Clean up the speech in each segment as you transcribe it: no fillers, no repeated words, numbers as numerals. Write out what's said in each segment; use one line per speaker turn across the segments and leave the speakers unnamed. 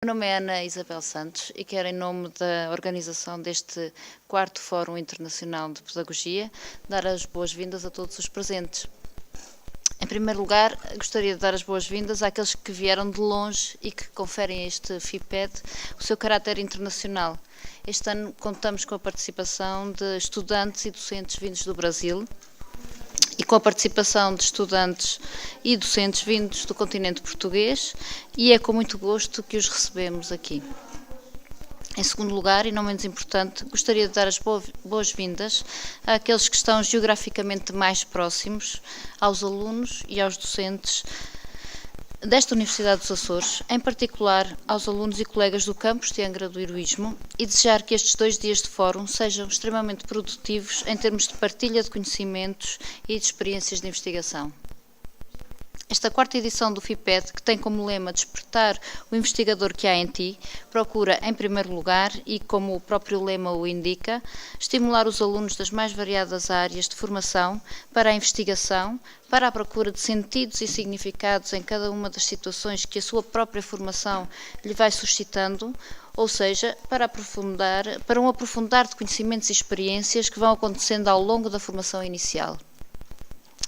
Meu nome é Ana Isabel Santos e quero, em nome da organização deste 4º Fórum Internacional de Pedagogia, dar as boas-vindas a todos os presentes. Em primeiro lugar, gostaria de dar as boas-vindas àqueles que vieram de longe e que conferem a este FIPED o seu caráter internacional. Este ano contamos com a participação de estudantes e docentes vindos do Brasil e com a participação de estudantes e docentes vindos do continente português, e é com muito gosto que os recebemos aqui. Em segundo lugar, e não menos importante, gostaria de dar as boas-vindas àqueles que estão geograficamente mais próximos aos alunos e aos docentes desta Universidade dos Açores, em particular aos alunos e colegas do campus de Angra do Heroísmo, e desejar que estes 2 dias de fórum sejam extremamente produtivos em termos de partilha de conhecimentos e de experiências de investigação. Esta 4ª edição do FIPED, que tem como lema Despertar o investigador que há em ti, procura, em primeiro lugar, e como o próprio lema o indica, estimular os alunos das mais variadas áreas de formação para a investigação, para a procura de sentidos e significados em cada uma das situações que a sua própria formação lhe vai suscitando, ou seja, para um aprofundar de conhecimentos e experiências que vão acontecendo ao longo da formação inicial.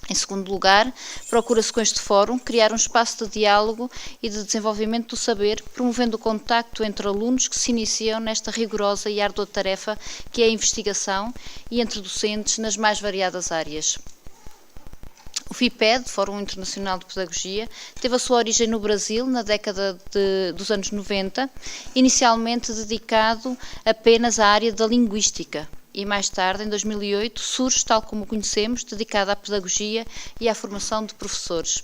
Em segundo lugar, procura-se com este fórum criar um espaço de diálogo e de desenvolvimento do saber, promovendo o contacto entre alunos que se iniciam nesta rigorosa e árdua tarefa que é a investigação, e entre docentes nas mais variadas áreas. O FIPED, Fórum Internacional de Pedagogia, teve a sua origem no Brasil na década dos anos 90, inicialmente dedicado apenas à área da linguística, e mais tarde, em 2008, surge, tal como o conhecemos, dedicada à pedagogia e à formação de professores.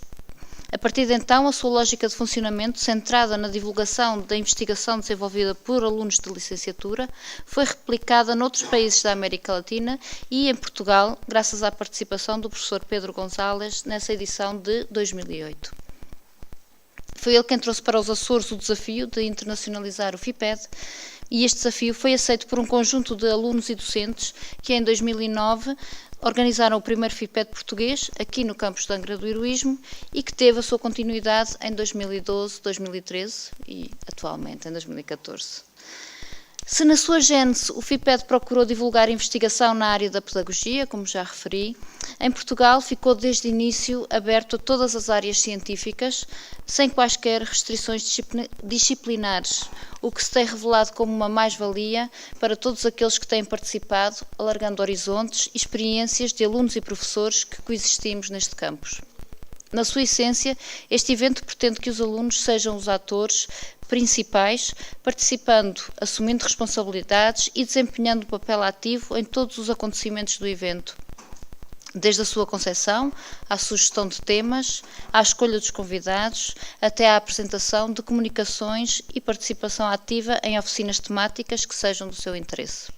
A partir de então, a sua lógica de funcionamento, centrada na divulgação da investigação desenvolvida por alunos de licenciatura, foi replicada noutros países da América Latina e em Portugal, graças à participação do professor Pedro Gonzalez nessa edição de 2008. Foi ele quem trouxe para os Açores o desafio de internacionalizar o FIPED, e este desafio foi aceito por um conjunto de alunos e docentes que, em 2009, organizaram o primeiro FIPED português, aqui no campus de Angra do Heroísmo, e que teve a sua continuidade em 2012, 2013 e, atualmente, em 2014. Se na sua gênese o FIPED procurou divulgar a investigação na área da pedagogia, como já referi, em Portugal ficou desde o início aberto a todas as áreas científicas, sem quaisquer restrições disciplinares, o que se tem revelado como uma mais-valia para todos aqueles que têm participado, alargando horizontes e experiências de alunos e professores que coexistimos neste campus. Na sua essência, este evento pretende que os alunos sejam os atores principais, participando, assumindo responsabilidades e desempenhando um papel ativo em todos os acontecimentos do evento, desde a sua concepção, à sugestão de temas, à escolha dos convidados, até à apresentação de comunicações e participação ativa em oficinas temáticas que sejam do seu interesse.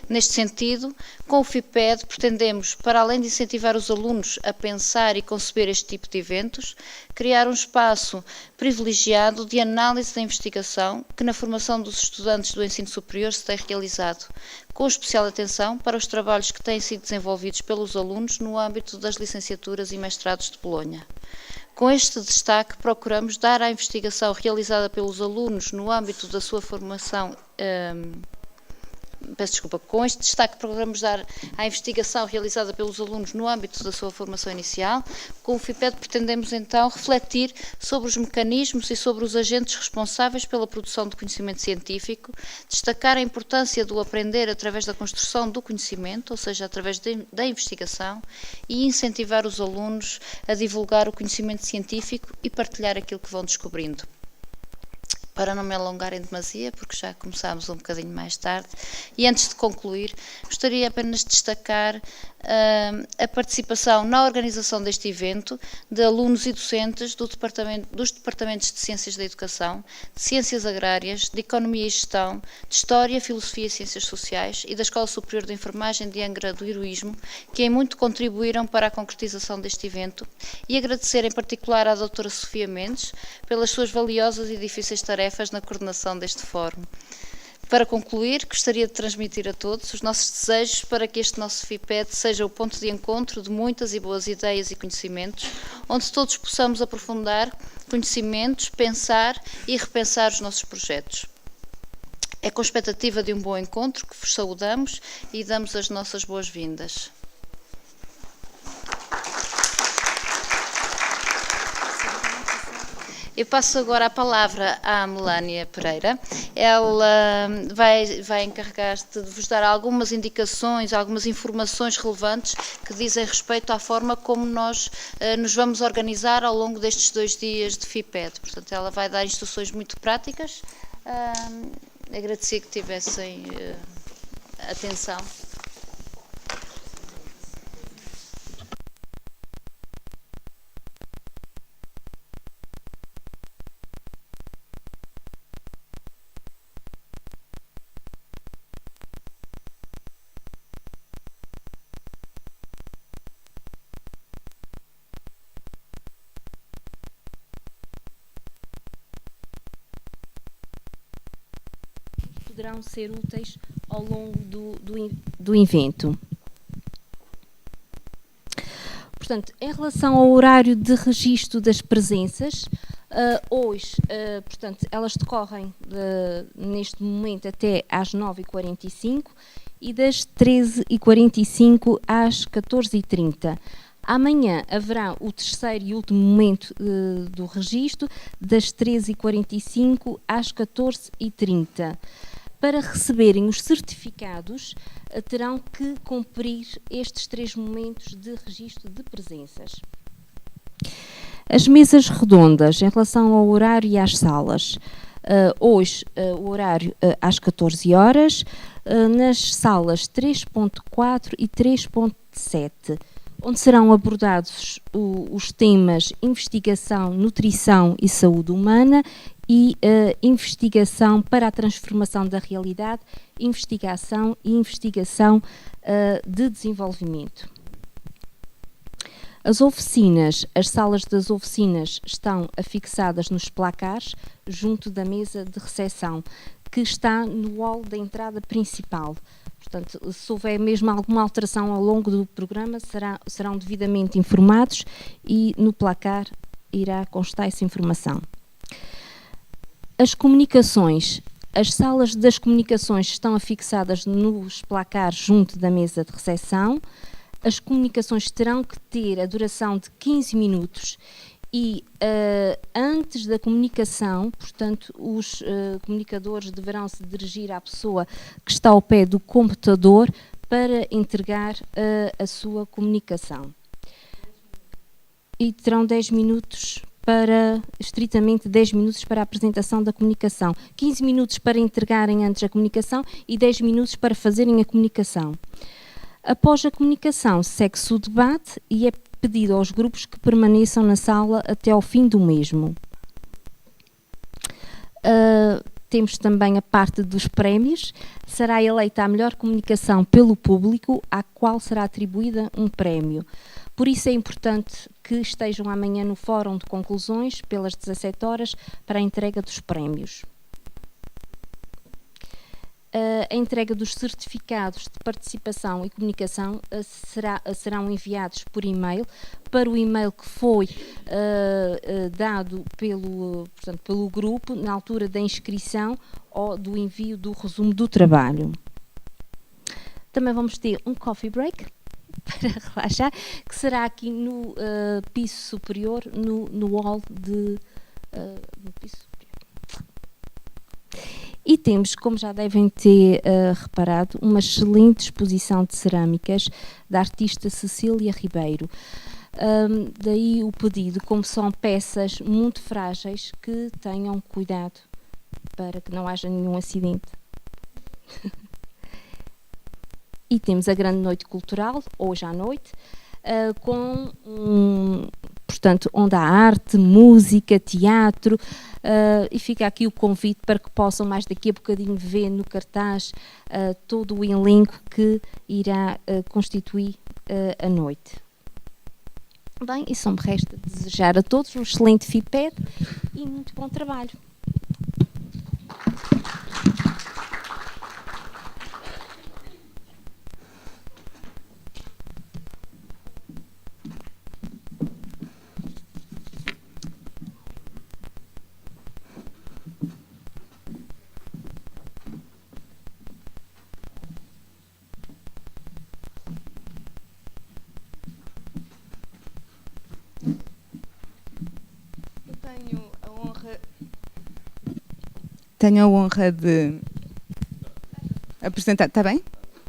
Neste sentido, com o FIPED pretendemos, para além de incentivar os alunos a pensar e conceber este tipo de eventos, criar um espaço privilegiado de análise da investigação que na formação dos estudantes do ensino superior se tem realizado, com especial atenção para os trabalhos que têm sido desenvolvidos pelos alunos no âmbito das licenciaturas e mestrados de Bolonha. Com este destaque, procuramos dar à investigação realizada pelos alunos no âmbito da sua formação Com este destaque, procuramos dar à investigação realizada pelos alunos no âmbito da sua formação inicial. Com o FIPED pretendemos então refletir sobre os mecanismos e sobre os agentes responsáveis pela produção de conhecimento científico, destacar a importância do aprender através da construção do conhecimento, ou seja, através da investigação, e incentivar os alunos a divulgar o conhecimento científico e partilhar aquilo que vão descobrindo. Para não me alongar em demasia, porque já começámos um bocadinho mais tarde, e antes de concluir, gostaria apenas de destacar a participação na organização deste evento de alunos e docentes dos departamentos de Ciências da Educação, de Ciências Agrárias, de Economia e Gestão, de História, Filosofia e Ciências Sociais e da Escola Superior de Enfermagem de Angra do Heroísmo, que em muito contribuíram para a concretização deste evento, e agradecer em particular à doutora Sofia Mendes pelas suas valiosas e difíceis tarefas na coordenação deste fórum. Para concluir, gostaria de transmitir a todos os nossos desejos para que este nosso FIPED seja o ponto de encontro de muitas e boas ideias e conhecimentos, onde todos possamos aprofundar conhecimentos, pensar e repensar os nossos projetos. É com expectativa de um bom encontro que vos saudamos e damos as nossas boas-vindas. Eu passo agora a palavra à Melânia Pereira. Ela vai encarregar-se de vos dar algumas indicações, algumas informações relevantes que dizem respeito à forma como nós nos vamos organizar ao longo destes 2 dias de FIPED. Portanto, ela vai dar instruções muito práticas. Agradecia que tivessem atenção.
Poderão ser úteis ao longo do evento. Portanto, em relação ao horário de registro das presenças, hoje, portanto, elas decorrem neste momento até às 9h45 e das 13h45 às 14h30. Amanhã haverá o terceiro e último momento do registro, das 13h45 às 14h30. Para receberem os certificados, terão que cumprir estes 3 momentos de registro de presenças. As mesas redondas, em relação ao horário e às salas. Hoje, o horário às 14 horas, nas salas 3.4 e 3.7, onde serão abordados os temas investigação, nutrição e saúde humana e investigação para a transformação da realidade, investigação de desenvolvimento. As oficinas, as salas das oficinas estão afixadas nos placares junto da mesa de recepção, que está no hall da entrada principal. Portanto, se houver mesmo alguma alteração ao longo do programa, serão devidamente informados e no placar irá constar essa informação. As comunicações. As salas das comunicações estão afixadas nos placares junto da mesa de recepção. As comunicações terão que ter a duração de 15 minutos e antes da comunicação, portanto, os comunicadores deverão se dirigir à pessoa que está ao pé do computador para entregar a sua comunicação. E terão 10 minutos estritamente 10 minutos para a apresentação da comunicação, 15 minutos para entregarem antes a comunicação e 10 minutos para fazerem a comunicação. Após a comunicação, segue-se o debate e é pedido aos grupos que permaneçam na sala até ao fim do mesmo. Temos também a parte dos prémios. Será eleita a melhor comunicação pelo público, à qual será atribuída um prémio. Por isso é importante que estejam amanhã no Fórum de Conclusões, pelas 17 horas, para a entrega dos prémios. A entrega dos certificados de participação e comunicação serão enviados por e-mail para o e-mail que foi dado pelo grupo na altura da inscrição ou do envio do resumo do trabalho. Também vamos ter um coffee break para relaxar, que será aqui no piso superior, no hall no piso superior. E temos, como já devem ter reparado, uma excelente exposição de cerâmicas da artista Cecília Ribeiro. Daí o pedido, como são peças muito frágeis, que tenham cuidado para que não haja nenhum acidente. E temos a grande noite cultural, hoje à noite, portanto, onde há arte, música, teatro, e fica aqui o convite para que possam mais daqui a bocadinho ver no cartaz todo o elenco que irá constituir a noite. Bem, e só me resta desejar a todos um excelente FIPED e muito bom trabalho.
Tenho a honra de apresentar. Está bem?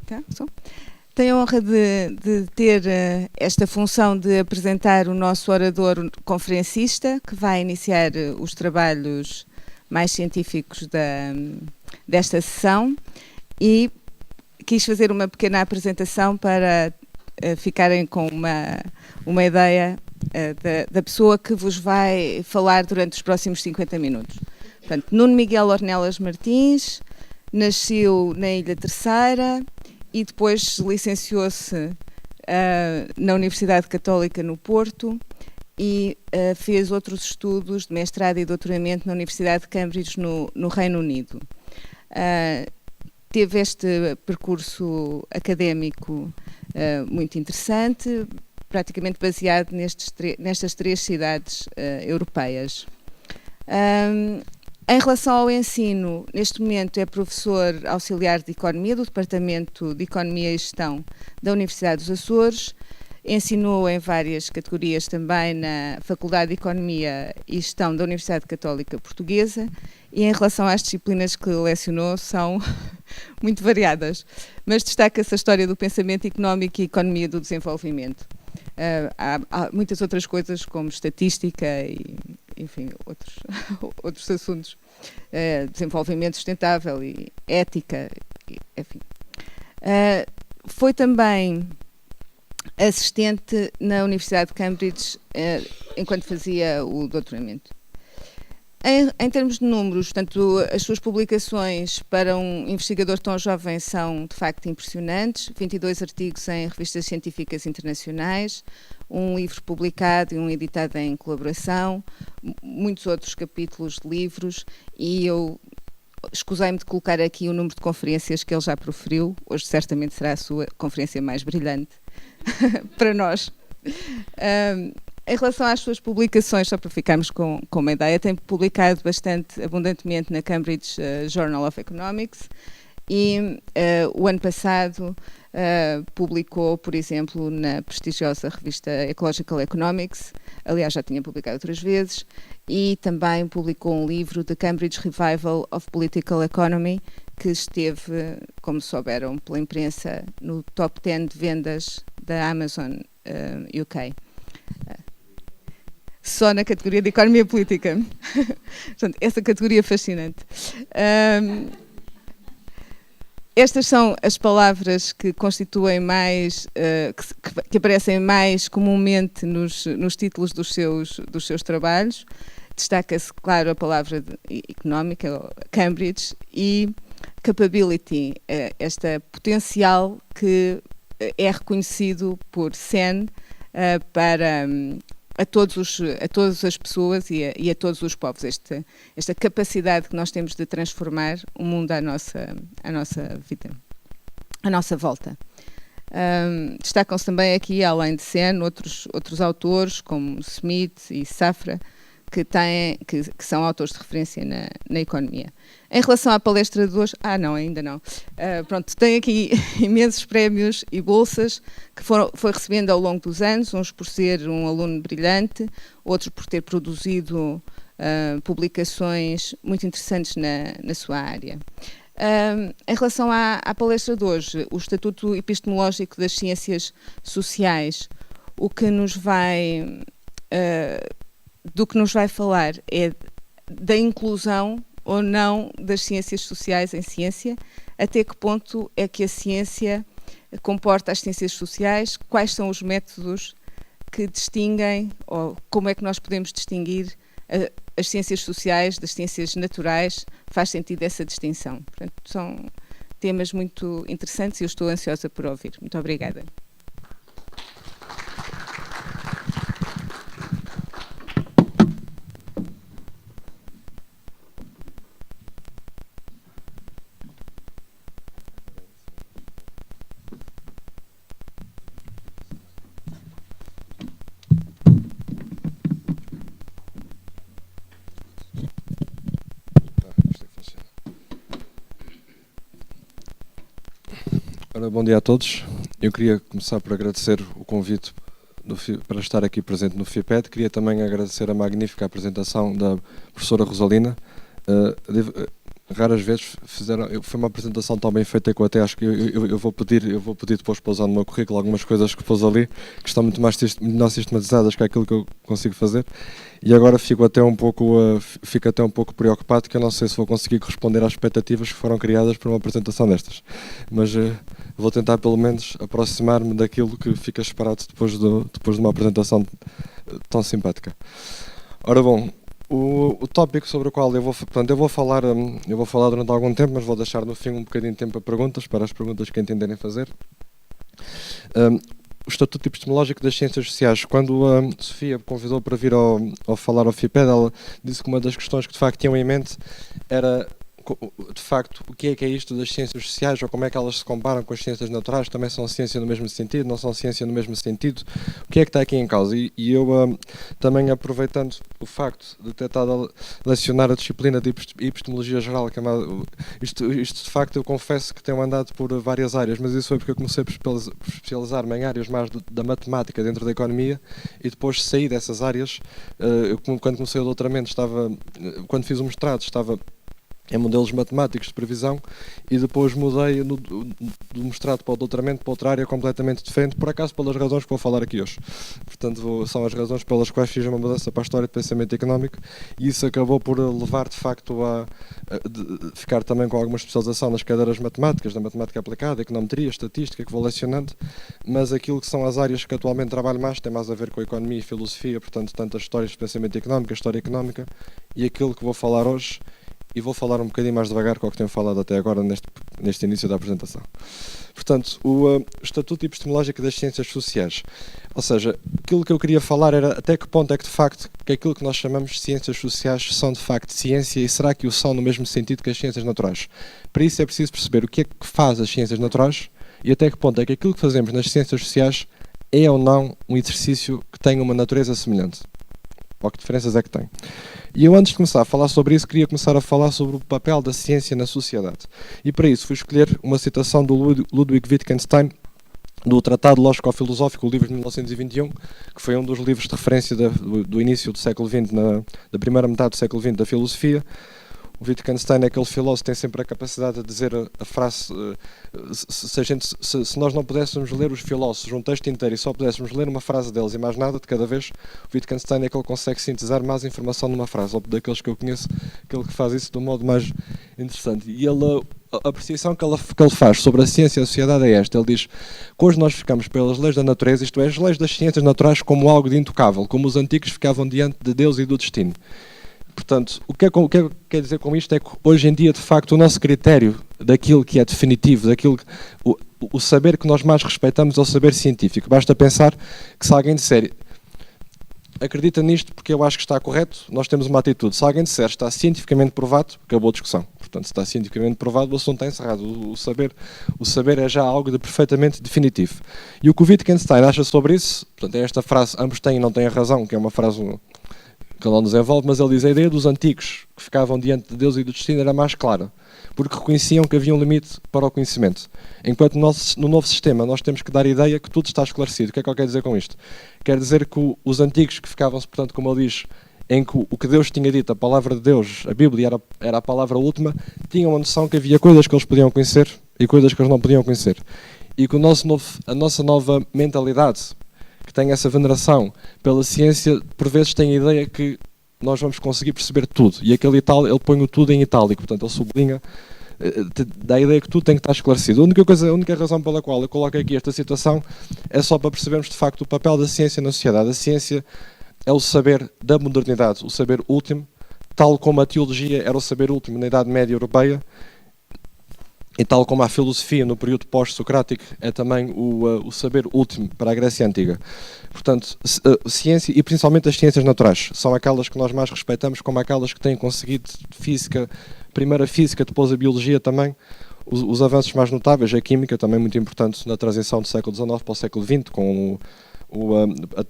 Tá? Tenho a honra de ter esta função de apresentar o nosso orador conferencista, que vai iniciar os trabalhos mais científicos desta sessão, e quis fazer uma pequena apresentação para ficarem com uma ideia da pessoa que vos vai falar durante os próximos 50 minutos. Portanto, Nuno Miguel Ornelas Martins nasceu na Ilha Terceira e depois licenciou-se na Universidade Católica no Porto e fez outros estudos de mestrado e doutoramento na Universidade de Cambridge no Reino Unido. Teve este percurso académico muito interessante, praticamente baseado nestas 3 cidades europeias. Em relação ao ensino, neste momento é professor auxiliar de Economia do Departamento de Economia e Gestão da Universidade dos Açores. Ensinou em várias categorias também na Faculdade de Economia e Gestão da Universidade Católica Portuguesa, e em relação às disciplinas que lecionou são muito variadas, mas destaca-se a história do pensamento económico e economia do desenvolvimento. Há muitas outras coisas como estatística e, enfim, outros assuntos, desenvolvimento sustentável e ética, enfim. Foi também assistente na Universidade de Cambridge enquanto fazia o doutoramento. Em termos de números, portanto, as suas publicações para um investigador tão jovem são de facto impressionantes: 22 artigos em revistas científicas internacionais, um livro publicado e um editado em colaboração, muitos outros capítulos de livros, e eu escusei-me de colocar aqui o número de conferências que ele já proferiu. Hoje certamente será a sua conferência mais brilhante para nós. Em relação às suas publicações, só para ficarmos com uma ideia, tem publicado bastante abundantemente na Cambridge Journal of Economics, e o ano passado publicou, por exemplo, na prestigiosa revista Ecological Economics. Aliás, já tinha publicado outras vezes, e também publicou um livro, The Cambridge Revival of Political Economy, que esteve, como souberam pela imprensa, no top 10 de vendas da Amazon UK. Só na categoria de Economia Política. Portanto, essa categoria é fascinante. Estas são as palavras que constituem mais, que aparecem mais comumente nos títulos dos seus trabalhos. Destaca-se, claro, a palavra económica, Cambridge, e capability, este potencial que é reconhecido por Sen para a todas as pessoas e a todos os povos, esta capacidade que nós temos de transformar o mundo à nossa vida, à nossa volta. Destacam-se também aqui, além de Sen, outros autores como Smith e Safra, que são autores de referência na economia. Em relação à palestra de hoje, ainda não. Pronto, tem aqui imensos prémios e bolsas que foi recebendo ao longo dos anos, uns por ser um aluno brilhante, outros por ter produzido publicações muito interessantes na sua área. Em relação à palestra de hoje, o Estatuto Epistemológico das Ciências Sociais, do que nos vai falar é da inclusão ou não das ciências sociais em ciência, até que ponto é que a ciência comporta as ciências sociais, quais são os métodos que distinguem, ou como é que nós podemos distinguir as ciências sociais das ciências naturais, faz sentido essa distinção. Portanto, são temas muito interessantes e eu estou ansiosa por ouvir. Muito obrigada.
Ora, bom dia a todos. Eu queria começar por agradecer o convite para estar aqui presente no FIPED. Queria também agradecer a magnífica apresentação da professora Rosalina. Raras vezes foi uma apresentação tão bem feita que eu até acho que eu vou pedir depois para usar no meu currículo algumas coisas que pôs ali, que estão muito mais sistematizadas que aquilo que eu consigo fazer. E agora fico até um pouco preocupado, que eu não sei se vou conseguir corresponder às expectativas que foram criadas por uma apresentação destas. Mas vou tentar pelo menos aproximar-me daquilo que fica esperado depois de uma apresentação tão simpática. Ora bom, o tópico sobre o qual eu vou falar durante algum tempo, mas vou deixar no fim um bocadinho de tempo para perguntas, para as perguntas que entenderem fazer. O Estatuto Epistemológico das Ciências Sociais. Quando a Sofia me convidou para vir ao falar ao FIPED, ela disse que uma das questões que de facto tinham em mente era, de facto, o que é isto das ciências sociais, ou como é que elas se comparam com as ciências naturais, também são ciência no mesmo sentido, não são ciência no mesmo sentido, o que é que está aqui em causa? E eu, também aproveitando o facto de ter estado a lecionar a disciplina de epistemologia geral, que é isto de facto eu confesso que tenho andado por várias áreas, mas isso foi porque eu comecei por especializar-me em áreas mais da matemática dentro da economia, e depois saí dessas áreas. Quando comecei o doutoramento, quando fiz o mestrado, estava em modelos matemáticos de previsão, e depois mudei do mestrado para o doutoramento para outra área completamente diferente, por acaso pelas razões que vou falar aqui hoje. Portanto, são as razões pelas quais fiz uma mudança para a história de pensamento económico, e isso acabou por levar de facto a ficar também com alguma especialização nas cadeiras matemáticas, da matemática aplicada, econometria, estatística, que vou lecionando, mas aquilo que são as áreas que atualmente trabalho mais tem mais a ver com a economia e filosofia, portanto, tanto as histórias de pensamento económico, a história económica, e aquilo que vou falar hoje. E vou falar um bocadinho mais devagar com o que tenho falado até agora neste início da apresentação. Portanto, o Estatuto Epistemológico das Ciências Sociais. Ou seja, aquilo que eu queria falar era até que ponto é que de facto que aquilo que nós chamamos de ciências sociais são de facto ciência, e será que o são no mesmo sentido que as ciências naturais? Para isso é preciso perceber o que é que faz as ciências naturais e até que ponto é que aquilo que fazemos nas ciências sociais é ou não um exercício que tem uma natureza semelhante. Ou que diferenças é que tem? E eu, antes de começar a falar sobre isso, queria começar a falar sobre o papel da ciência na sociedade. E para isso fui escolher uma citação do Ludwig Wittgenstein, do Tratado Lógico-Filosófico, o livro de 1921, que foi um dos livros de referência do início do século XX, da primeira metade do século XX da filosofia. O Wittgenstein é aquele filósofo que tem sempre a capacidade de dizer a frase, se nós não pudéssemos ler os filósofos um texto inteiro e só pudéssemos ler uma frase deles e mais nada de cada vez, o Wittgenstein é que ele consegue sintetizar mais informação numa frase, ou daqueles que eu conheço, aquele que faz isso de um modo mais interessante. E a apreciação que ele faz sobre a ciência e a sociedade é esta. Ele diz que hoje nós ficamos pelas leis da natureza, isto é, as leis das ciências naturais, como algo de intocável, como os antigos ficavam diante de Deus e do destino. Portanto, o que eu quero dizer com isto é que hoje em dia, de facto, o nosso critério daquilo que é definitivo, o saber que nós mais respeitamos é o saber científico. Basta pensar que se alguém disser acredita nisto porque eu acho que está correto, nós temos uma atitude. Se alguém disser está cientificamente provado, acabou a discussão. Portanto, se está cientificamente provado, o assunto está encerrado. O saber é já algo de perfeitamente definitivo. E o que o Wittgenstein acha sobre isso, portanto, é esta frase, ambos têm e não têm a razão, que é uma frase que ele não desenvolve, mas ele diz a ideia dos antigos que ficavam diante de Deus e do destino era mais clara, porque reconheciam que havia um limite para o conhecimento. Enquanto no novo sistema nós temos que dar a ideia que tudo está esclarecido. O que é que ele quer dizer com isto? Quer dizer que os antigos que ficavam-se, portanto, como ele diz, em que o que Deus tinha dito, a palavra de Deus, a Bíblia era a palavra última, tinham a noção que havia coisas que eles podiam conhecer e coisas que eles não podiam conhecer. E que a nossa nova mentalidade, que tem essa veneração pela ciência, por vezes tem a ideia que nós vamos conseguir perceber tudo. E aquele ele põe o tudo em itálico, portanto ele sublinha, dá a ideia que tudo tem que estar esclarecido. A única razão pela qual eu coloco aqui esta citação é só para percebermos de facto o papel da ciência na sociedade. A ciência é o saber da modernidade, o saber último, tal como a teologia era o saber último na Idade Média Europeia, e tal como a filosofia no período pós-socrático é também o saber último para a Grécia Antiga. Portanto, ciência, e principalmente as ciências naturais, são aquelas que nós mais respeitamos como aquelas que têm conseguido física, primeiro a física, depois a biologia também, os avanços mais notáveis, a química também muito importante na transição do século XIX para o século XX, com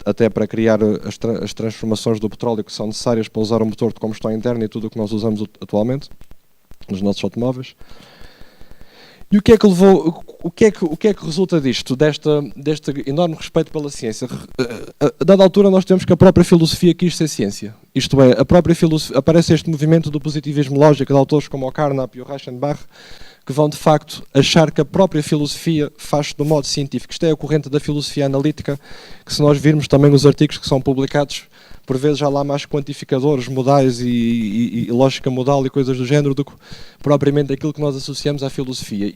até para criar as transformações do petróleo que são necessárias para usar o motor de combustão interna e tudo o que nós usamos atualmente nos nossos automóveis. E o que é que levou, o que é que resulta disto, deste enorme respeito pela ciência? A dada altura nós temos que a própria filosofia quis ser ciência. Isto é, a própria filosofia, aparece este movimento do positivismo lógico de autores como o Carnap e o Reichenbach, que vão de facto achar que a própria filosofia faz-se do modo científico. Isto é a corrente da filosofia analítica, que se nós virmos também os artigos que são publicados, por vezes já lá mais quantificadores modais e lógica modal e coisas do género do que propriamente aquilo que nós associamos à filosofia.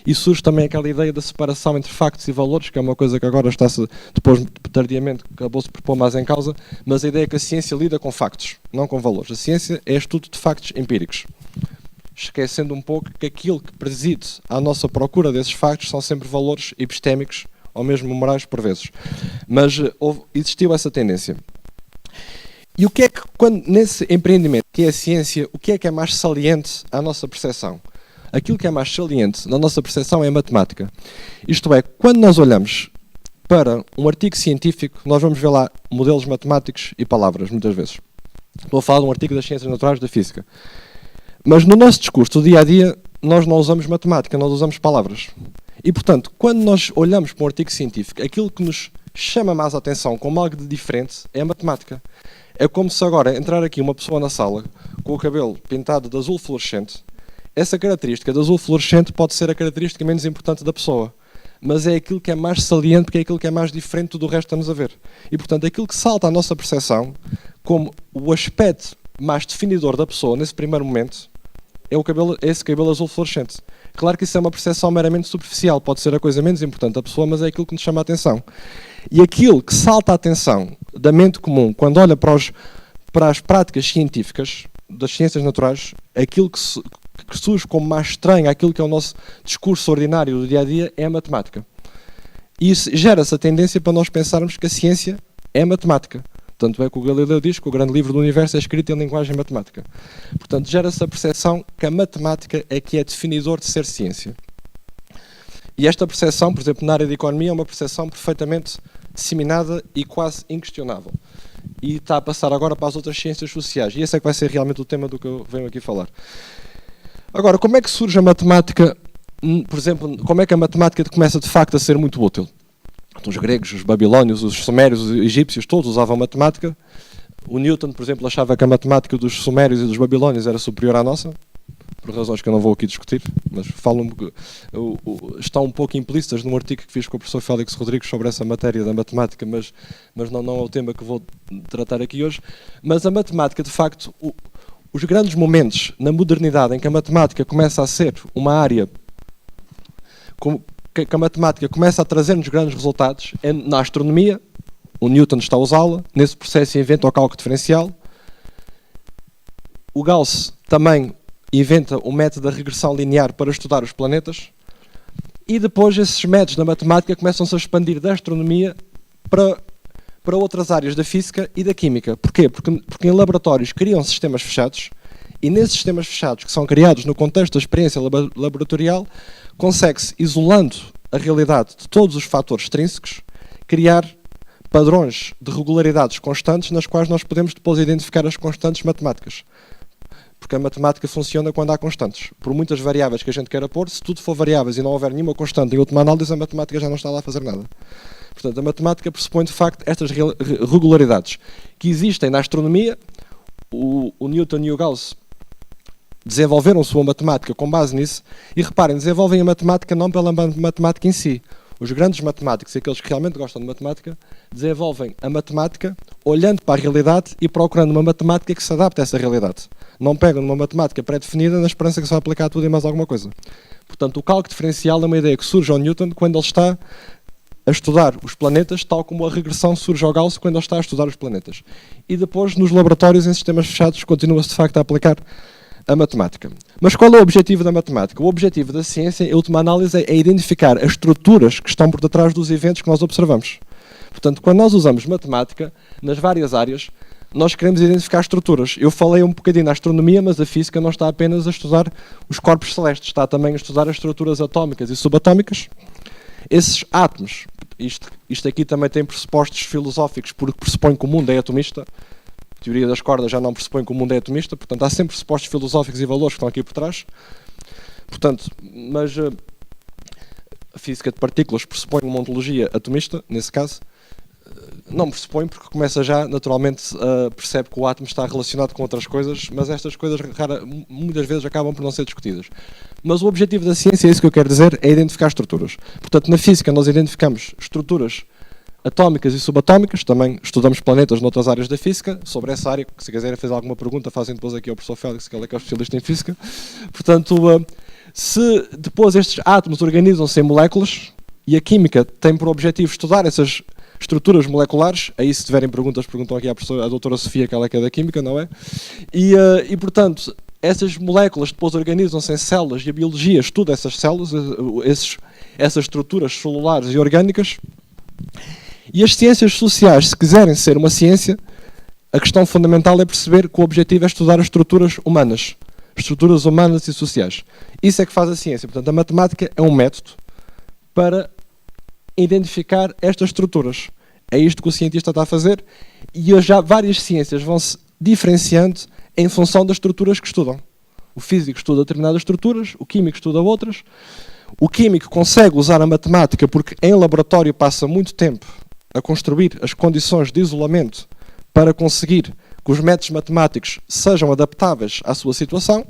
E surge também aquela ideia da separação entre factos e valores, que é uma coisa que agora está-se, depois tardiamente, acabou-se por pôr mais em causa, mas a ideia é que a ciência lida com factos, não com valores. A ciência é estudo de factos empíricos, esquecendo um pouco que aquilo que preside à nossa procura desses factos são sempre valores epistémicos, ou mesmo morais por vezes. Mas existiu essa tendência. E o que é que, nesse empreendimento que é a ciência, o que é mais saliente à nossa percepção? Aquilo que é mais saliente na nossa percepção é a matemática. Isto é, quando nós olhamos para um artigo científico, nós vamos ver lá modelos matemáticos e palavras, muitas vezes. Estou a falar de um artigo das ciências naturais da física. Mas no nosso discurso do dia-a-dia, nós não usamos matemática, nós usamos palavras. E, portanto, quando nós olhamos para um artigo científico, aquilo que nos chama mais a atenção como algo de diferente é a matemática. É como se agora entrar aqui uma pessoa na sala com o cabelo pintado de azul fluorescente. Essa característica de azul fluorescente pode ser a característica menos importante da pessoa, mas é aquilo que é mais saliente, porque é aquilo que é mais diferente do resto que estamos a ver. E, portanto, aquilo que salta à nossa percepção como o aspecto mais definidor da pessoa nesse primeiro momento é esse cabelo azul fluorescente. Claro que isso é uma percepção meramente superficial, pode ser a coisa menos importante da pessoa, mas é aquilo que nos chama a atenção. E aquilo que salta a atenção da mente comum, quando olha para as práticas científicas das ciências naturais, aquilo que surge como mais estranho àquilo que é o nosso discurso ordinário do dia-a-dia é a matemática. E isso gera essa tendência para nós pensarmos que a ciência é matemática. Tanto é que o Galileu diz que o grande livro do universo é escrito em linguagem matemática. Portanto, gera-se a percepção que a matemática é que é definidor de ser ciência. E esta percepção, por exemplo, na área de economia, é uma percepção perfeitamente disseminada e quase inquestionável. E está a passar agora para as outras ciências sociais. E esse é que vai ser realmente o tema do que eu venho aqui falar. Agora, como é que surge a matemática, por exemplo, como é que a matemática começa de facto a ser muito útil? Então, os gregos, os babilónios, os sumérios, os egípcios, todos usavam matemática. O Newton, por exemplo, achava que a matemática dos sumérios e dos babilónios era superior à nossa, por razões que eu não vou aqui discutir, mas estão um pouco implícitas num artigo que fiz com o professor Félix Rodrigues sobre essa matéria da matemática, mas não é o tema que vou tratar aqui hoje. Mas a matemática, de facto, os grandes momentos na modernidade em que a matemática começa a ser uma área que a matemática começa a trazer-nos grandes resultados é na astronomia. O Newton está a usá-la, nesse processo inventa o cálculo diferencial. O Gauss também inventa o método da regressão linear para estudar os planetas. E depois esses métodos da matemática começam-se a expandir da astronomia para outras áreas da física e da química. Porquê? Porque em laboratórios criam sistemas fechados, e nesses sistemas fechados, que são criados no contexto da experiência laboratorial, consegue-se, isolando a realidade de todos os fatores extrínsecos, criar padrões de regularidades constantes nas quais nós podemos depois identificar as constantes matemáticas. Porque a matemática funciona quando há constantes. Por muitas variáveis que a gente queira pôr, se tudo for variáveis e não houver nenhuma constante em última análise, a matemática já não está lá a fazer nada. Portanto, a matemática pressupõe de facto estas regularidades que existem na astronomia. O Newton e o Gauss desenvolveram sua matemática com base nisso, e reparem, desenvolvem a matemática não pela matemática em si. Os grandes matemáticos, aqueles que realmente gostam de matemática, desenvolvem a matemática olhando para a realidade e procurando uma matemática que se adapte a essa realidade. Não pegam numa matemática pré-definida na esperança que se vai aplicar tudo e mais alguma coisa. Portanto, o cálculo diferencial é uma ideia que surge ao Newton quando ele está a estudar os planetas, tal como a regressão surge ao Gauss quando ele está a estudar os planetas. E depois, nos laboratórios, em sistemas fechados, continua-se de facto a aplicar a matemática. Mas qual é o objetivo da matemática? O objetivo da ciência, em última análise, é identificar as estruturas que estão por detrás dos eventos que nós observamos. Portanto, quando nós usamos matemática, nas várias áreas, nós queremos identificar estruturas. Eu falei um bocadinho na astronomia, mas a física não está apenas a estudar os corpos celestes, está também a estudar as estruturas atómicas e subatómicas. Esses átomos, isto aqui também tem pressupostos filosóficos, porque pressupõe que o mundo é atomista. A teoria das cordas já não pressupõe que o mundo é atomista, portanto há sempre pressupostos filosóficos e valores que estão aqui por trás. Portanto, mas a física de partículas pressupõe uma ontologia atomista, nesse caso. Não pressupõe, porque começa já, naturalmente, percebe que o átomo está relacionado com outras coisas, mas estas coisas muitas vezes acabam por não ser discutidas. Mas o objetivo da ciência, é isso que eu quero dizer, é identificar estruturas. Portanto, na física nós identificamos estruturas atómicas e subatómicas, também estudamos planetas noutras áreas da física, sobre essa área, que se quiserem fazer alguma pergunta, fazem depois aqui ao professor Félix, que ele é que é o especialista em física. Portanto, se depois estes átomos organizam-se em moléculas, e a química tem por objetivo estudar essas estruturas moleculares, aí se tiverem perguntas, perguntam aqui à doutora Sofia, que ela é que é da química, não é? E portanto, essas moléculas depois organizam-se em células e a biologia estuda essas células, essas estruturas celulares e orgânicas. E as ciências sociais, se quiserem ser uma ciência, a questão fundamental é perceber que o objetivo é estudar as estruturas humanas e sociais. Isso é que faz a ciência. Portanto, a matemática é um método para identificar estas estruturas. É isto que o cientista está a fazer, e já várias ciências vão se diferenciando em função das estruturas que estudam. O físico estuda determinadas estruturas, o químico estuda outras. O químico consegue usar a matemática porque em laboratório passa muito tempo a construir as condições de isolamento para conseguir que os métodos matemáticos sejam adaptáveis à sua situação.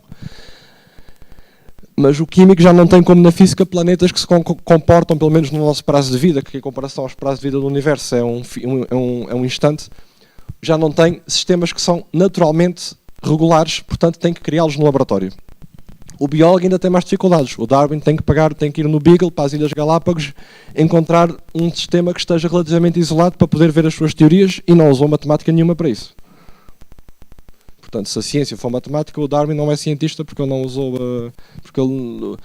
Mas o químico já não tem, como na física, planetas que se comportam, pelo menos no nosso prazo de vida, que em comparação aos prazos de vida do universo é um instante, já não tem sistemas que são naturalmente regulares, portanto tem que criá-los no laboratório. O biólogo ainda tem mais dificuldades. O Darwin tem que ir no Beagle, para as Ilhas Galápagos, encontrar um sistema que esteja relativamente isolado para poder ver as suas teorias, e não usou matemática nenhuma para isso. Portanto, se a ciência for matemática, o Darwin não é cientista porque ele não usou, porque ele,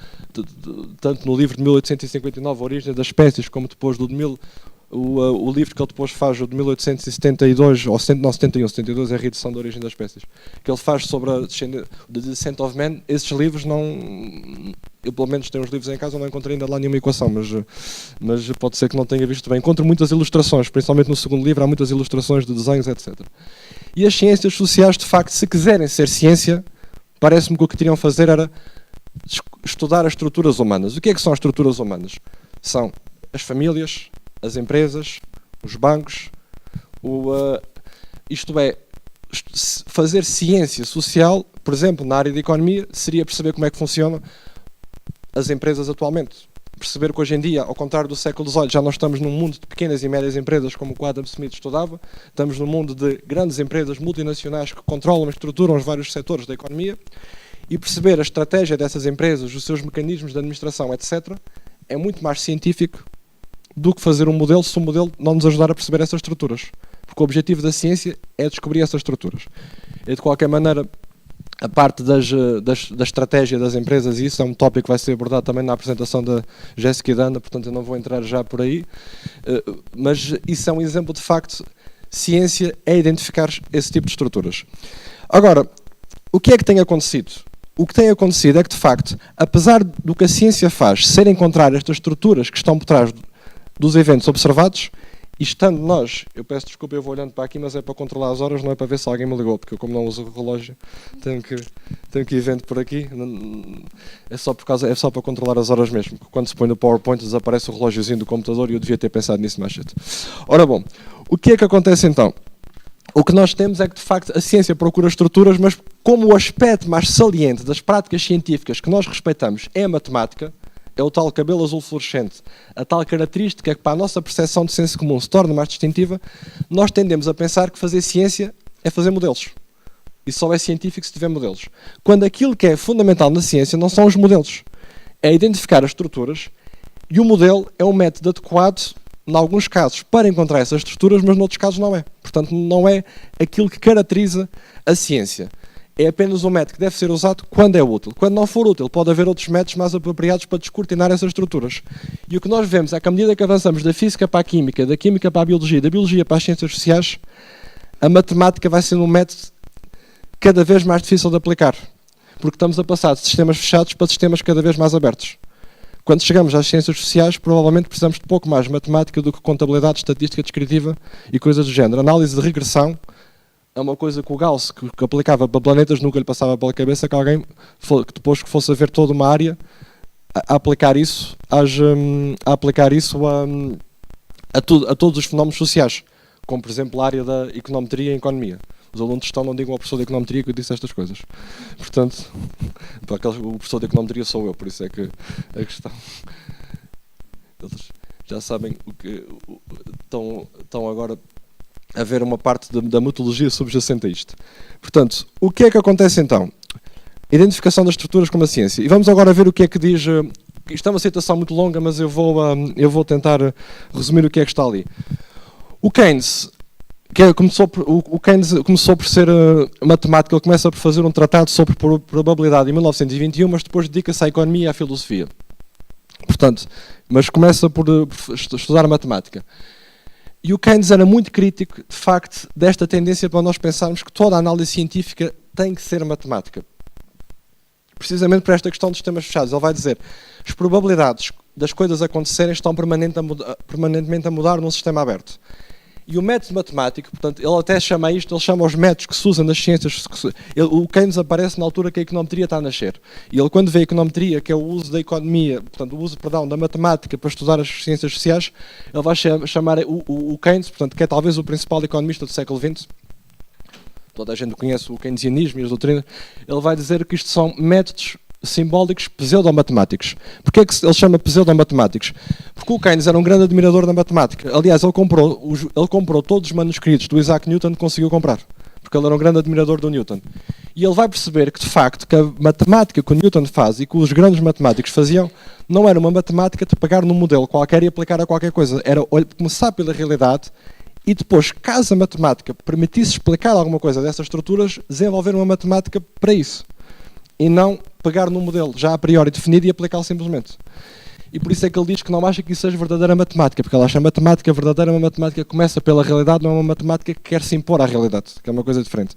tanto no livro de 1859, A Origem das Espécies, como depois do de o livro que ele depois faz, o de 1872, ou 72 é a redução da origem das espécies, que ele faz sobre a The Descent of Man. Esses livros não, eu pelo menos tenho os livros em casa, não encontrei ainda lá nenhuma equação, mas pode ser que não tenha visto bem. Encontro muitas ilustrações, principalmente no segundo livro, há muitas ilustrações de desenhos, etc. E as ciências sociais, de facto, se quiserem ser ciência, parece-me que o que teriam a fazer era estudar as estruturas humanas. O que é que são as estruturas humanas? São as famílias, as empresas, os bancos, isto é, fazer ciência social, por exemplo, na área da economia, seria perceber como é que funcionam as empresas atualmente. Perceber que hoje em dia, ao contrário do século XVIII, já não estamos num mundo de pequenas e médias empresas como o Adam Smith estudava, estamos num mundo de grandes empresas multinacionais que controlam e estruturam os vários setores da economia, e perceber a estratégia dessas empresas, os seus mecanismos de administração, etc., é muito mais científico do que fazer um modelo, se o modelo não nos ajudar a perceber essas estruturas. Porque o objetivo da ciência é descobrir essas estruturas. E, de qualquer maneira, a parte da estratégia das empresas, e isso é um tópico que vai ser abordado também na apresentação da Jéssica e da Ana, portanto eu não vou entrar já por aí, mas isso é um exemplo de facto, ciência é identificar esse tipo de estruturas. Agora, o que é que tem acontecido? O que tem acontecido é que, de facto, apesar do que a ciência faz ser encontrar estas estruturas que estão por trás dos eventos observados, e estando nós, eu peço desculpa, eu vou olhando para aqui, mas é para controlar as horas, não é para ver se alguém me ligou, porque eu, como não uso o relógio, tenho que ir vendo por aqui. É só para controlar as horas mesmo, porque quando se põe no PowerPoint desaparece o relógiozinho do computador e eu devia ter pensado nisso mais cedo. Ora bom, o que é que acontece então? O que nós temos é que, de facto, a ciência procura estruturas, mas como o aspecto mais saliente das práticas científicas que nós respeitamos é a matemática, é o tal cabelo azul fluorescente, a tal característica que para a nossa percepção de senso comum se torna mais distintiva, nós tendemos a pensar que fazer ciência é fazer modelos. E só é científico se tiver modelos. Quando aquilo que é fundamental na ciência não são os modelos. É identificar as estruturas, e o modelo é um método adequado, em alguns casos, para encontrar essas estruturas, mas noutros casos não é. Portanto, não é aquilo que caracteriza a ciência. É apenas um método que deve ser usado quando é útil. Quando não for útil, pode haver outros métodos mais apropriados para descortinar essas estruturas. E o que nós vemos é que, à medida que avançamos da física para a química, da química para a biologia, da biologia para as ciências sociais, a matemática vai sendo um método cada vez mais difícil de aplicar. Porque estamos a passar de sistemas fechados para sistemas cada vez mais abertos. Quando chegamos às ciências sociais, provavelmente precisamos de pouco mais matemática do que contabilidade, estatística descritiva e coisas do género. Análise de regressão, é uma coisa que o Gauss, que aplicava para planetas, nunca lhe passava pela cabeça que alguém, que depois que fosse a ver toda uma área, a aplicar isso, a todos os fenómenos sociais, como por exemplo a área da econometria e economia. Os alunos estão, não digam ao professor de econometria que eu disse estas coisas. Portanto, o professor de econometria sou eu, por isso é que a questão... Eles já sabem o que estão agora a ver uma parte da metodologia subjacente a isto. Portanto, o que é que acontece então? Identificação das estruturas como a ciência. E vamos agora ver o que é que diz... Isto é uma citação muito longa, mas eu vou tentar resumir o que é que está ali. O Keynes começou por ser matemático, ele começa por fazer um tratado sobre probabilidade em 1921, mas depois dedica-se à economia e à filosofia. Portanto, mas começa por estudar a matemática. E o Keynes era muito crítico, de facto, desta tendência para nós pensarmos que toda a análise científica tem que ser matemática. Precisamente por esta questão dos sistemas fechados. Ele vai dizer as probabilidades das coisas acontecerem estão permanentemente a mudar num sistema aberto. E o método matemático, portanto, ele até chama isto, ele chama os métodos que se usam nas ciências. O Keynes aparece na altura que a econometria está a nascer. E ele, quando vê a econometria, que é o uso da economia, portanto, o uso, da matemática para estudar as ciências sociais, ele vai chamar o Keynes, portanto, que é talvez o principal economista do século XX. Toda a gente conhece o keynesianismo e as doutrinas. Ele vai dizer que isto são métodos simbólicos pseudo-matemáticos. Porquê é que ele chama pseudo-matemáticos? Porque o Keynes era um grande admirador da matemática. Aliás, ele comprou todos os manuscritos do Isaac Newton que conseguiu comprar. Porque ele era um grande admirador do Newton. E ele vai perceber que, de facto, que a matemática que o Newton faz e que os grandes matemáticos faziam não era uma matemática de pegar num modelo qualquer e aplicar a qualquer coisa. Era começar pela realidade e depois, caso a matemática permitisse explicar alguma coisa dessas estruturas, desenvolver uma matemática para isso. E não pegar num modelo já a priori definido e aplicá-lo simplesmente. E por isso é que ele diz que não acha que isso seja verdadeira matemática, porque ele acha a matemática verdadeira uma matemática que começa pela realidade, não é uma matemática que quer se impor à realidade, que é uma coisa diferente.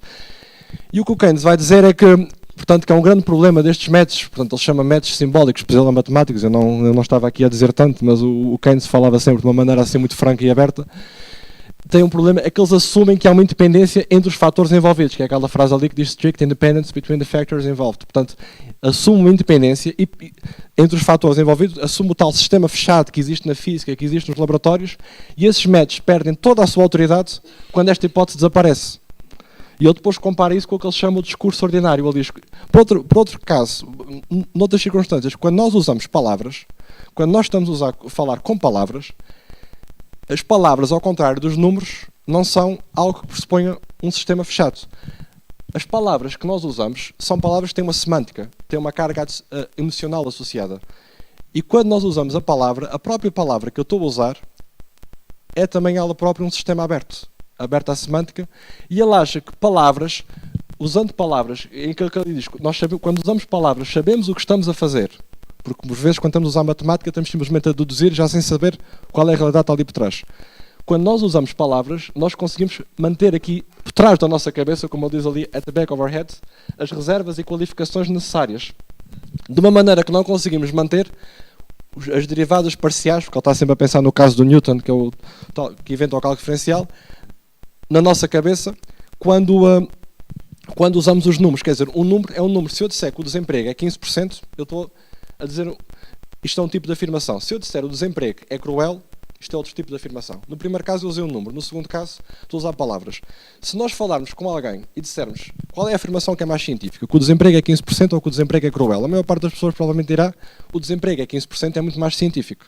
E o que o Keynes vai dizer é que, portanto, que é um grande problema destes métodos, portanto, ele chama métodos simbólicos, pseudo-matemáticos, eu não estava aqui a dizer tanto, mas o Keynes falava sempre de uma maneira assim muito franca e aberta. Tem um problema, é que eles assumem que há uma independência entre os fatores envolvidos, que é aquela frase ali que diz strict independence between the factors involved. Portanto, assume uma independência entre os fatores envolvidos, assume o tal sistema fechado que existe na física, que existe nos laboratórios, e esses métodos perdem toda a sua autoridade quando esta hipótese desaparece. E ele depois compara isso com o que ele chama o discurso ordinário. Ele diz, por outro caso, noutras circunstâncias, quando nós usamos palavras, quando nós estamos a falar com palavras, as palavras, ao contrário dos números, não são algo que pressuponha um sistema fechado. As palavras que nós usamos são palavras que têm uma semântica, têm uma carga emocional associada. E quando nós usamos a própria palavra que eu estou a usar, é também ela própria um sistema aberto à semântica, e ele acha que palavras, usando palavras, em que ele diz, quando usamos palavras, sabemos o que estamos a fazer. Porque, por vezes, quando estamos a usar matemática, estamos simplesmente a deduzir, já sem saber qual é a realidade que está ali por trás. Quando nós usamos palavras, nós conseguimos manter aqui, por trás da nossa cabeça, como ele diz ali, at the back of our head, as reservas e qualificações necessárias. De uma maneira que não conseguimos manter as derivadas parciais, porque ele está sempre a pensar no caso do Newton, que inventa o cálculo diferencial, na nossa cabeça, quando usamos os números. Quer dizer, um número é um número. Se eu disser que o desemprego é 15%, eu estou a dizer, isto é um tipo de afirmação. Se eu disser o desemprego é cruel, isto é outro tipo de afirmação. No primeiro caso eu usei um número, no segundo caso estou a usar palavras. Se nós falarmos com alguém e dissermos qual é a afirmação que é mais científica, que o desemprego é 15% ou que o desemprego é cruel, a maior parte das pessoas provavelmente dirá o desemprego é 15%, é muito mais científico.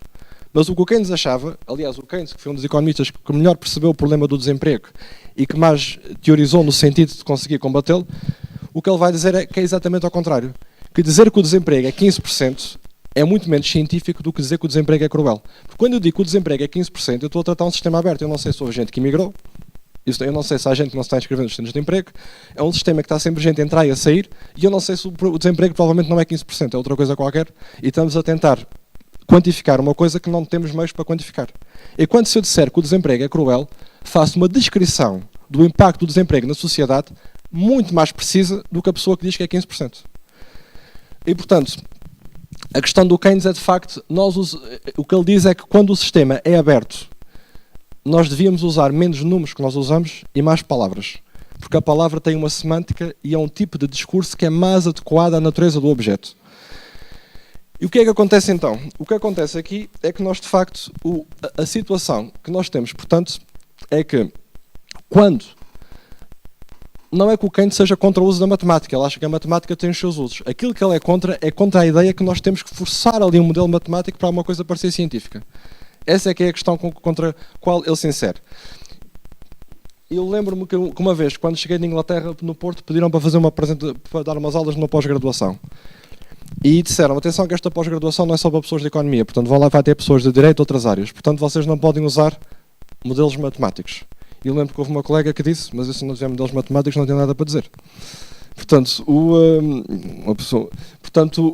Mas o que o Keynes achava, aliás o Keynes, que foi um dos economistas que melhor percebeu o problema do desemprego e que mais teorizou no sentido de conseguir combatê-lo, o que ele vai dizer é que é exatamente ao contrário. Que dizer que o desemprego é 15% é muito menos científico do que dizer que o desemprego é cruel. Porque quando eu digo que o desemprego é 15%, eu estou a tratar um sistema aberto. Eu não sei se houve gente que emigrou, eu não sei se há gente que não se está inscrevendo nos centros de emprego, é um sistema que está sempre gente a entrar e a sair, e eu não sei se o desemprego provavelmente não é 15%, é outra coisa qualquer, e estamos a tentar quantificar uma coisa que não temos meios para quantificar. E quando se eu disser que o desemprego é cruel, faço uma descrição do impacto do desemprego na sociedade muito mais precisa do que a pessoa que diz que é 15%. E, portanto, a questão do Keynes é, de facto, o que ele diz é que quando o sistema é aberto, nós devíamos usar menos números que nós usamos e mais palavras. porque a palavra tem uma semântica e é um tipo de discurso que é mais adequado à natureza do objeto. E o que é que acontece então? O que acontece aqui é que nós, de facto, a situação que nós temos, portanto, é que quando... Não é que o Keynes seja contra o uso da matemática, ele acha que a matemática tem os seus usos. Aquilo que ele é contra a ideia que nós temos que forçar ali um modelo matemático para alguma coisa parecer científica. Essa é que é a questão contra a qual ele se insere. Eu lembro-me que uma vez, quando cheguei de Inglaterra, no Porto, pediram para fazer para dar umas aulas numa pós-graduação. E disseram, atenção que esta pós-graduação não é só para pessoas de economia, portanto vão lá vai ter pessoas de direito e outras áreas. Portanto vocês não podem usar modelos matemáticos. E eu lembro que houve uma colega que disse, mas se não tiver modelos matemáticos não tem nada para dizer. Portanto,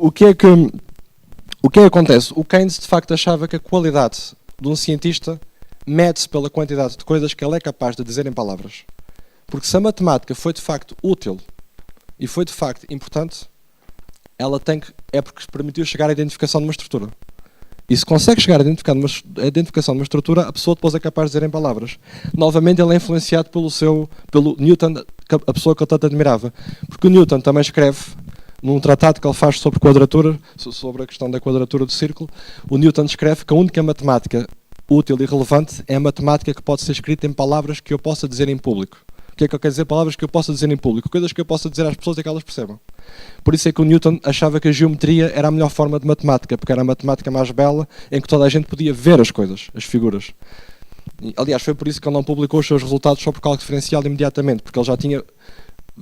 o que é que acontece? O Keynes de facto achava que a qualidade de um cientista mede-se pela quantidade de coisas que ele é capaz de dizer em palavras. Porque se a matemática foi de facto útil e foi de facto importante, é porque permitiu chegar à identificação de uma estrutura. E se consegue chegar à identificação de uma estrutura, a pessoa depois é capaz de dizer em palavras. Novamente ele é influenciado pelo Newton, a pessoa que ele tanto admirava. Porque o Newton também escreve, num tratado que ele faz sobre quadratura, sobre a questão da quadratura do círculo, o Newton escreve que a única matemática útil e relevante é a matemática que pode ser escrita em palavras que eu possa dizer em público. O que é que eu quero dizer? Palavras que eu possa dizer em público. Coisas que eu possa dizer às pessoas e que elas percebam. Por isso é que o Newton achava que a geometria era a melhor forma de matemática, porque era a matemática mais bela, em que toda a gente podia ver as coisas, as figuras. Aliás, foi por isso que ele não publicou os seus resultados sobre cálculo diferencial imediatamente, porque ele já tinha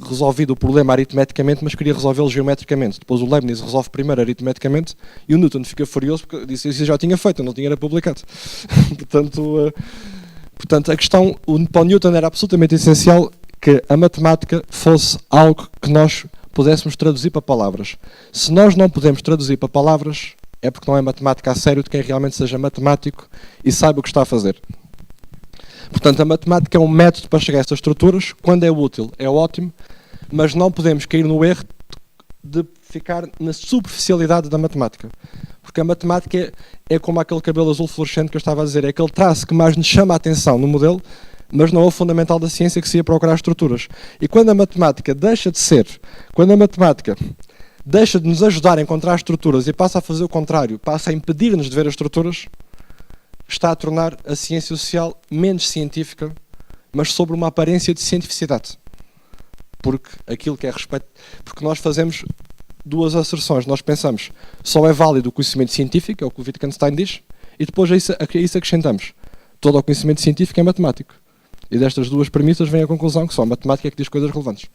resolvido o problema aritmeticamente, mas queria resolvê-lo geometricamente. Depois o Leibniz resolve primeiro aritmeticamente e o Newton fica furioso porque disse isso já tinha feito, não tinha era publicado. Portanto, a questão, para o Newton era absolutamente essencial que a matemática fosse algo que nós pudéssemos traduzir para palavras. Se nós não podemos traduzir para palavras, é porque não é matemática a sério de quem realmente seja matemático e saiba o que está a fazer. Portanto, a matemática é um método para chegar a estas estruturas. Quando é útil, é ótimo, mas não podemos cair no erro de ficar na superficialidade da matemática. Porque a matemática é como aquele cabelo azul fluorescente que eu estava a dizer, é aquele traço que mais nos chama a atenção no modelo, mas não é o fundamental da ciência que se ia procurar estruturas. E quando a matemática deixa de nos ajudar a encontrar estruturas e passa a fazer o contrário, passa a impedir-nos de ver as estruturas, está a tornar a ciência social menos científica, mas sobre uma aparência de cientificidade. Porque aquilo que é respeito, porque nós fazemos duas asserções. Nós pensamos, só é válido o conhecimento científico, é o que o Wittgenstein diz, e depois a isso acrescentamos. Todo o conhecimento científico é matemático. E destas duas premissas vem a conclusão que só a matemática é que diz coisas relevantes.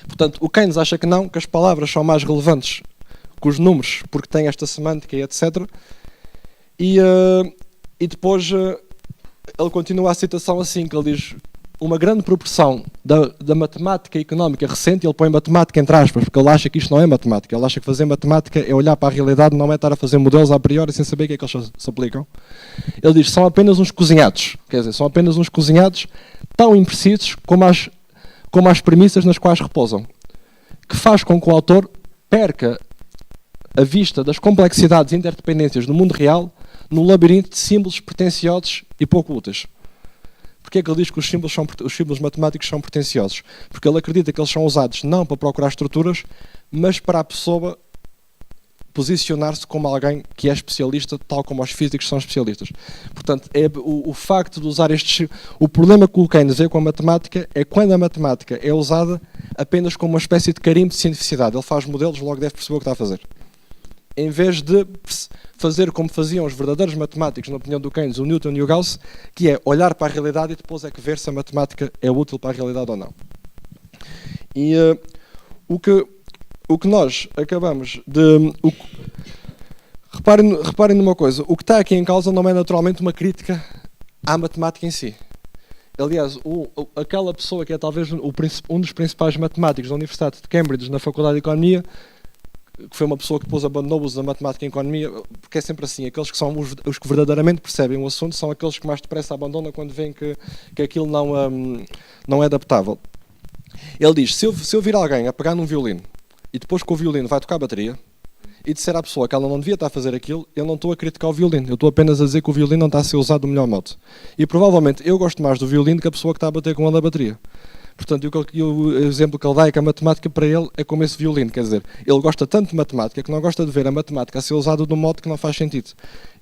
Portanto, o Keynes acha que não, que as palavras são mais relevantes que os números, porque têm esta semântica e etc. E depois ele continua a citação assim, que ele diz uma grande proporção da matemática económica recente, ele põe matemática entre aspas, porque ele acha que isto não é matemática, ele acha que fazer matemática é olhar para a realidade, não é estar a fazer modelos a priori sem saber o que é que eles se aplicam. Ele diz, são apenas uns cozinhados, quer dizer, são apenas uns cozinhados tão imprecisos como as premissas nas quais repousam, que faz com que o autor perca a vista das complexidades e interdependências no mundo real num labirinto de símbolos pretenciosos e pouco úteis. Porquê é que ele diz que os símbolos matemáticos são pretenciosos? Porque ele acredita que eles são usados não para procurar estruturas, mas para a pessoa posicionar-se como alguém que é especialista, tal como os físicos são especialistas. Portanto, o facto de usar estes... O problema que o Keynes vê com a matemática é quando a matemática é usada apenas como uma espécie de carimbo de cientificidade. Ele faz modelos, logo deve perceber o que está a fazer. Em vez de fazer como faziam os verdadeiros matemáticos, na opinião do Keynes, o Newton e o Gauss, que é olhar para a realidade e depois é que ver se a matemática é útil para a realidade ou não. E o que nós acabamos de... Reparem numa coisa, o que está aqui em causa não é naturalmente uma crítica à matemática em si. Aliás, aquela pessoa que é talvez um dos principais matemáticos da Universidade de Cambridge, na Faculdade de Economia, que foi uma pessoa que depois abandonou o uso da matemática em economia, porque é sempre assim, aqueles que são os que verdadeiramente percebem o assunto são aqueles que mais depressa abandonam quando veem que aquilo não é adaptável. Ele diz, se eu vir alguém a pegar num violino e depois com o violino vai tocar a bateria e disser à pessoa que ela não devia estar a fazer aquilo, eu não estou a criticar o violino, eu estou apenas a dizer que o violino não está a ser usado do melhor modo. E provavelmente eu gosto mais do violino que a pessoa que está a bater com ele na bateria. Portanto, o exemplo que ele dá é que a matemática para ele é como esse violino, quer dizer, ele gosta tanto de matemática que não gosta de ver a matemática a ser usada de um modo que não faz sentido.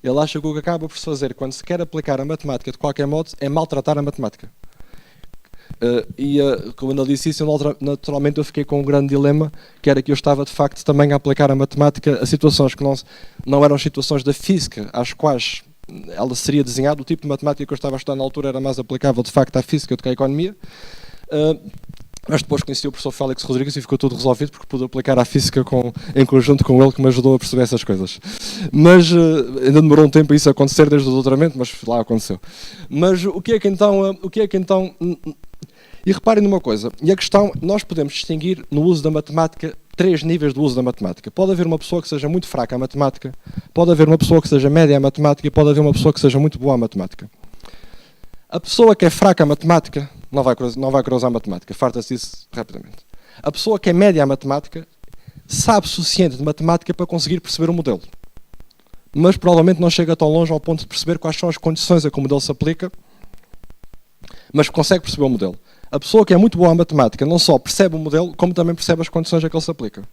Ele acha que o que acaba por se fazer quando se quer aplicar a matemática de qualquer modo é maltratar a matemática. Quando ele disse isso, naturalmente eu fiquei com um grande dilema, que era que eu estava de facto também a aplicar a matemática a situações que não eram situações da física, às quais ela seria desenhada. O tipo de matemática que eu estava a estudar na altura era mais aplicável de facto à física do que à economia. Mas depois conheci o professor Félix Rodrigues e ficou tudo resolvido, porque pude aplicar à física em conjunto com ele, que me ajudou a perceber essas coisas. Mas ainda demorou um tempo a isso acontecer desde o doutoramento, mas lá aconteceu. Mas o que é que então... E reparem numa coisa, e a questão, nós podemos distinguir no uso da matemática 3 níveis de uso da matemática. Pode haver uma pessoa que seja muito fraca à matemática, pode haver uma pessoa que seja média à matemática e pode haver uma pessoa que seja muito boa à matemática. A pessoa que é fraca à matemática não vai querer usar matemática, farta-se disso rapidamente. A pessoa que é média à matemática sabe o suficiente de matemática para conseguir perceber o modelo, mas provavelmente não chega tão longe ao ponto de perceber quais são as condições a que o modelo se aplica, mas consegue perceber o modelo. A pessoa que é muito boa à matemática não só percebe o modelo, como também percebe as condições a que ele se aplica.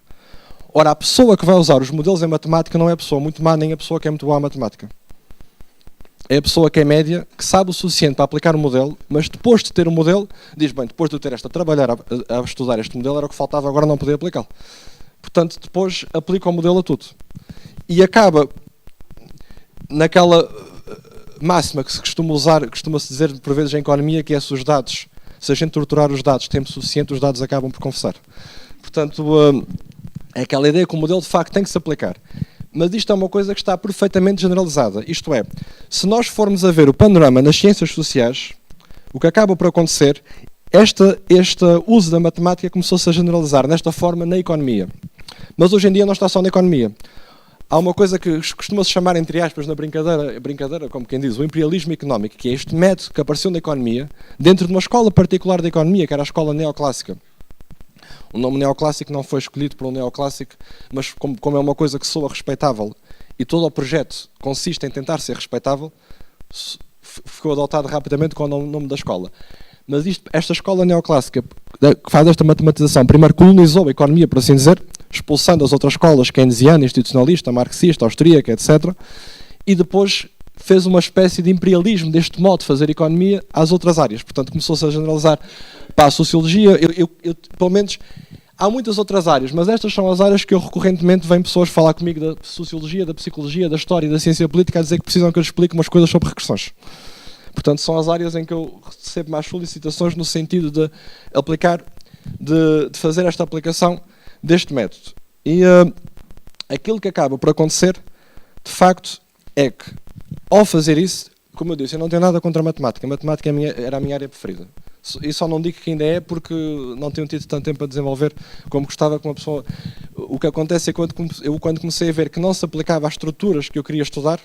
Ora, a pessoa que vai usar os modelos em matemática não é a pessoa muito má, nem a pessoa que é muito boa à matemática. É a pessoa que é média, que sabe o suficiente para aplicar o modelo, mas depois de ter o modelo, diz, bem, depois de eu ter a trabalhar a estudar este modelo, era o que faltava, agora não podia aplicá-lo. Portanto, depois aplica o modelo a tudo. E acaba naquela máxima que se costuma-se dizer por vezes em economia, que é se os dados, se a gente torturar os dados tempo suficiente, os dados acabam por confessar. Portanto, é aquela ideia que o modelo de facto tem que se aplicar. Mas isto é uma coisa que está perfeitamente generalizada. Isto é, se nós formos a ver o panorama nas ciências sociais, o que acaba por acontecer, este uso da matemática começou-se a generalizar nesta forma na economia. Mas hoje em dia não está só na economia. Há uma coisa que costuma-se chamar, entre aspas, na brincadeira, como quem diz, o imperialismo económico, que é este método que apareceu na economia, dentro de uma escola particular da economia, que era a escola neoclássica. O nome neoclássico não foi escolhido por um neoclássico, mas como é uma coisa que soa respeitável e todo o projeto consiste em tentar ser respeitável, ficou adotado rapidamente com o nome da escola. Mas esta escola neoclássica, que faz esta matematização, primeiro colonizou a economia, por assim dizer, expulsando as outras escolas, keynesiana, institucionalista, marxista, austríaca, etc. E depois fez uma espécie de imperialismo deste modo de fazer economia às outras áreas. Portanto, começou-se a generalizar para a sociologia. Pelo menos, há muitas outras áreas, mas estas são as áreas que eu recorrentemente venho pessoas falar comigo da sociologia, da psicologia, da história e da ciência política a dizer que precisam que eu lhes explique umas coisas sobre regressões. Portanto, são as áreas em que eu recebo mais solicitações no sentido de aplicar, de fazer esta aplicação deste método. E aquilo que acaba por acontecer, de facto, é que, ao fazer isso, como eu disse, eu não tenho nada contra a matemática. A matemática era a minha área preferida. E só não digo que ainda é porque não tenho tido tanto tempo a desenvolver como gostava com uma pessoa. O que acontece é que quando comecei a ver que não se aplicava às estruturas que eu queria estudar,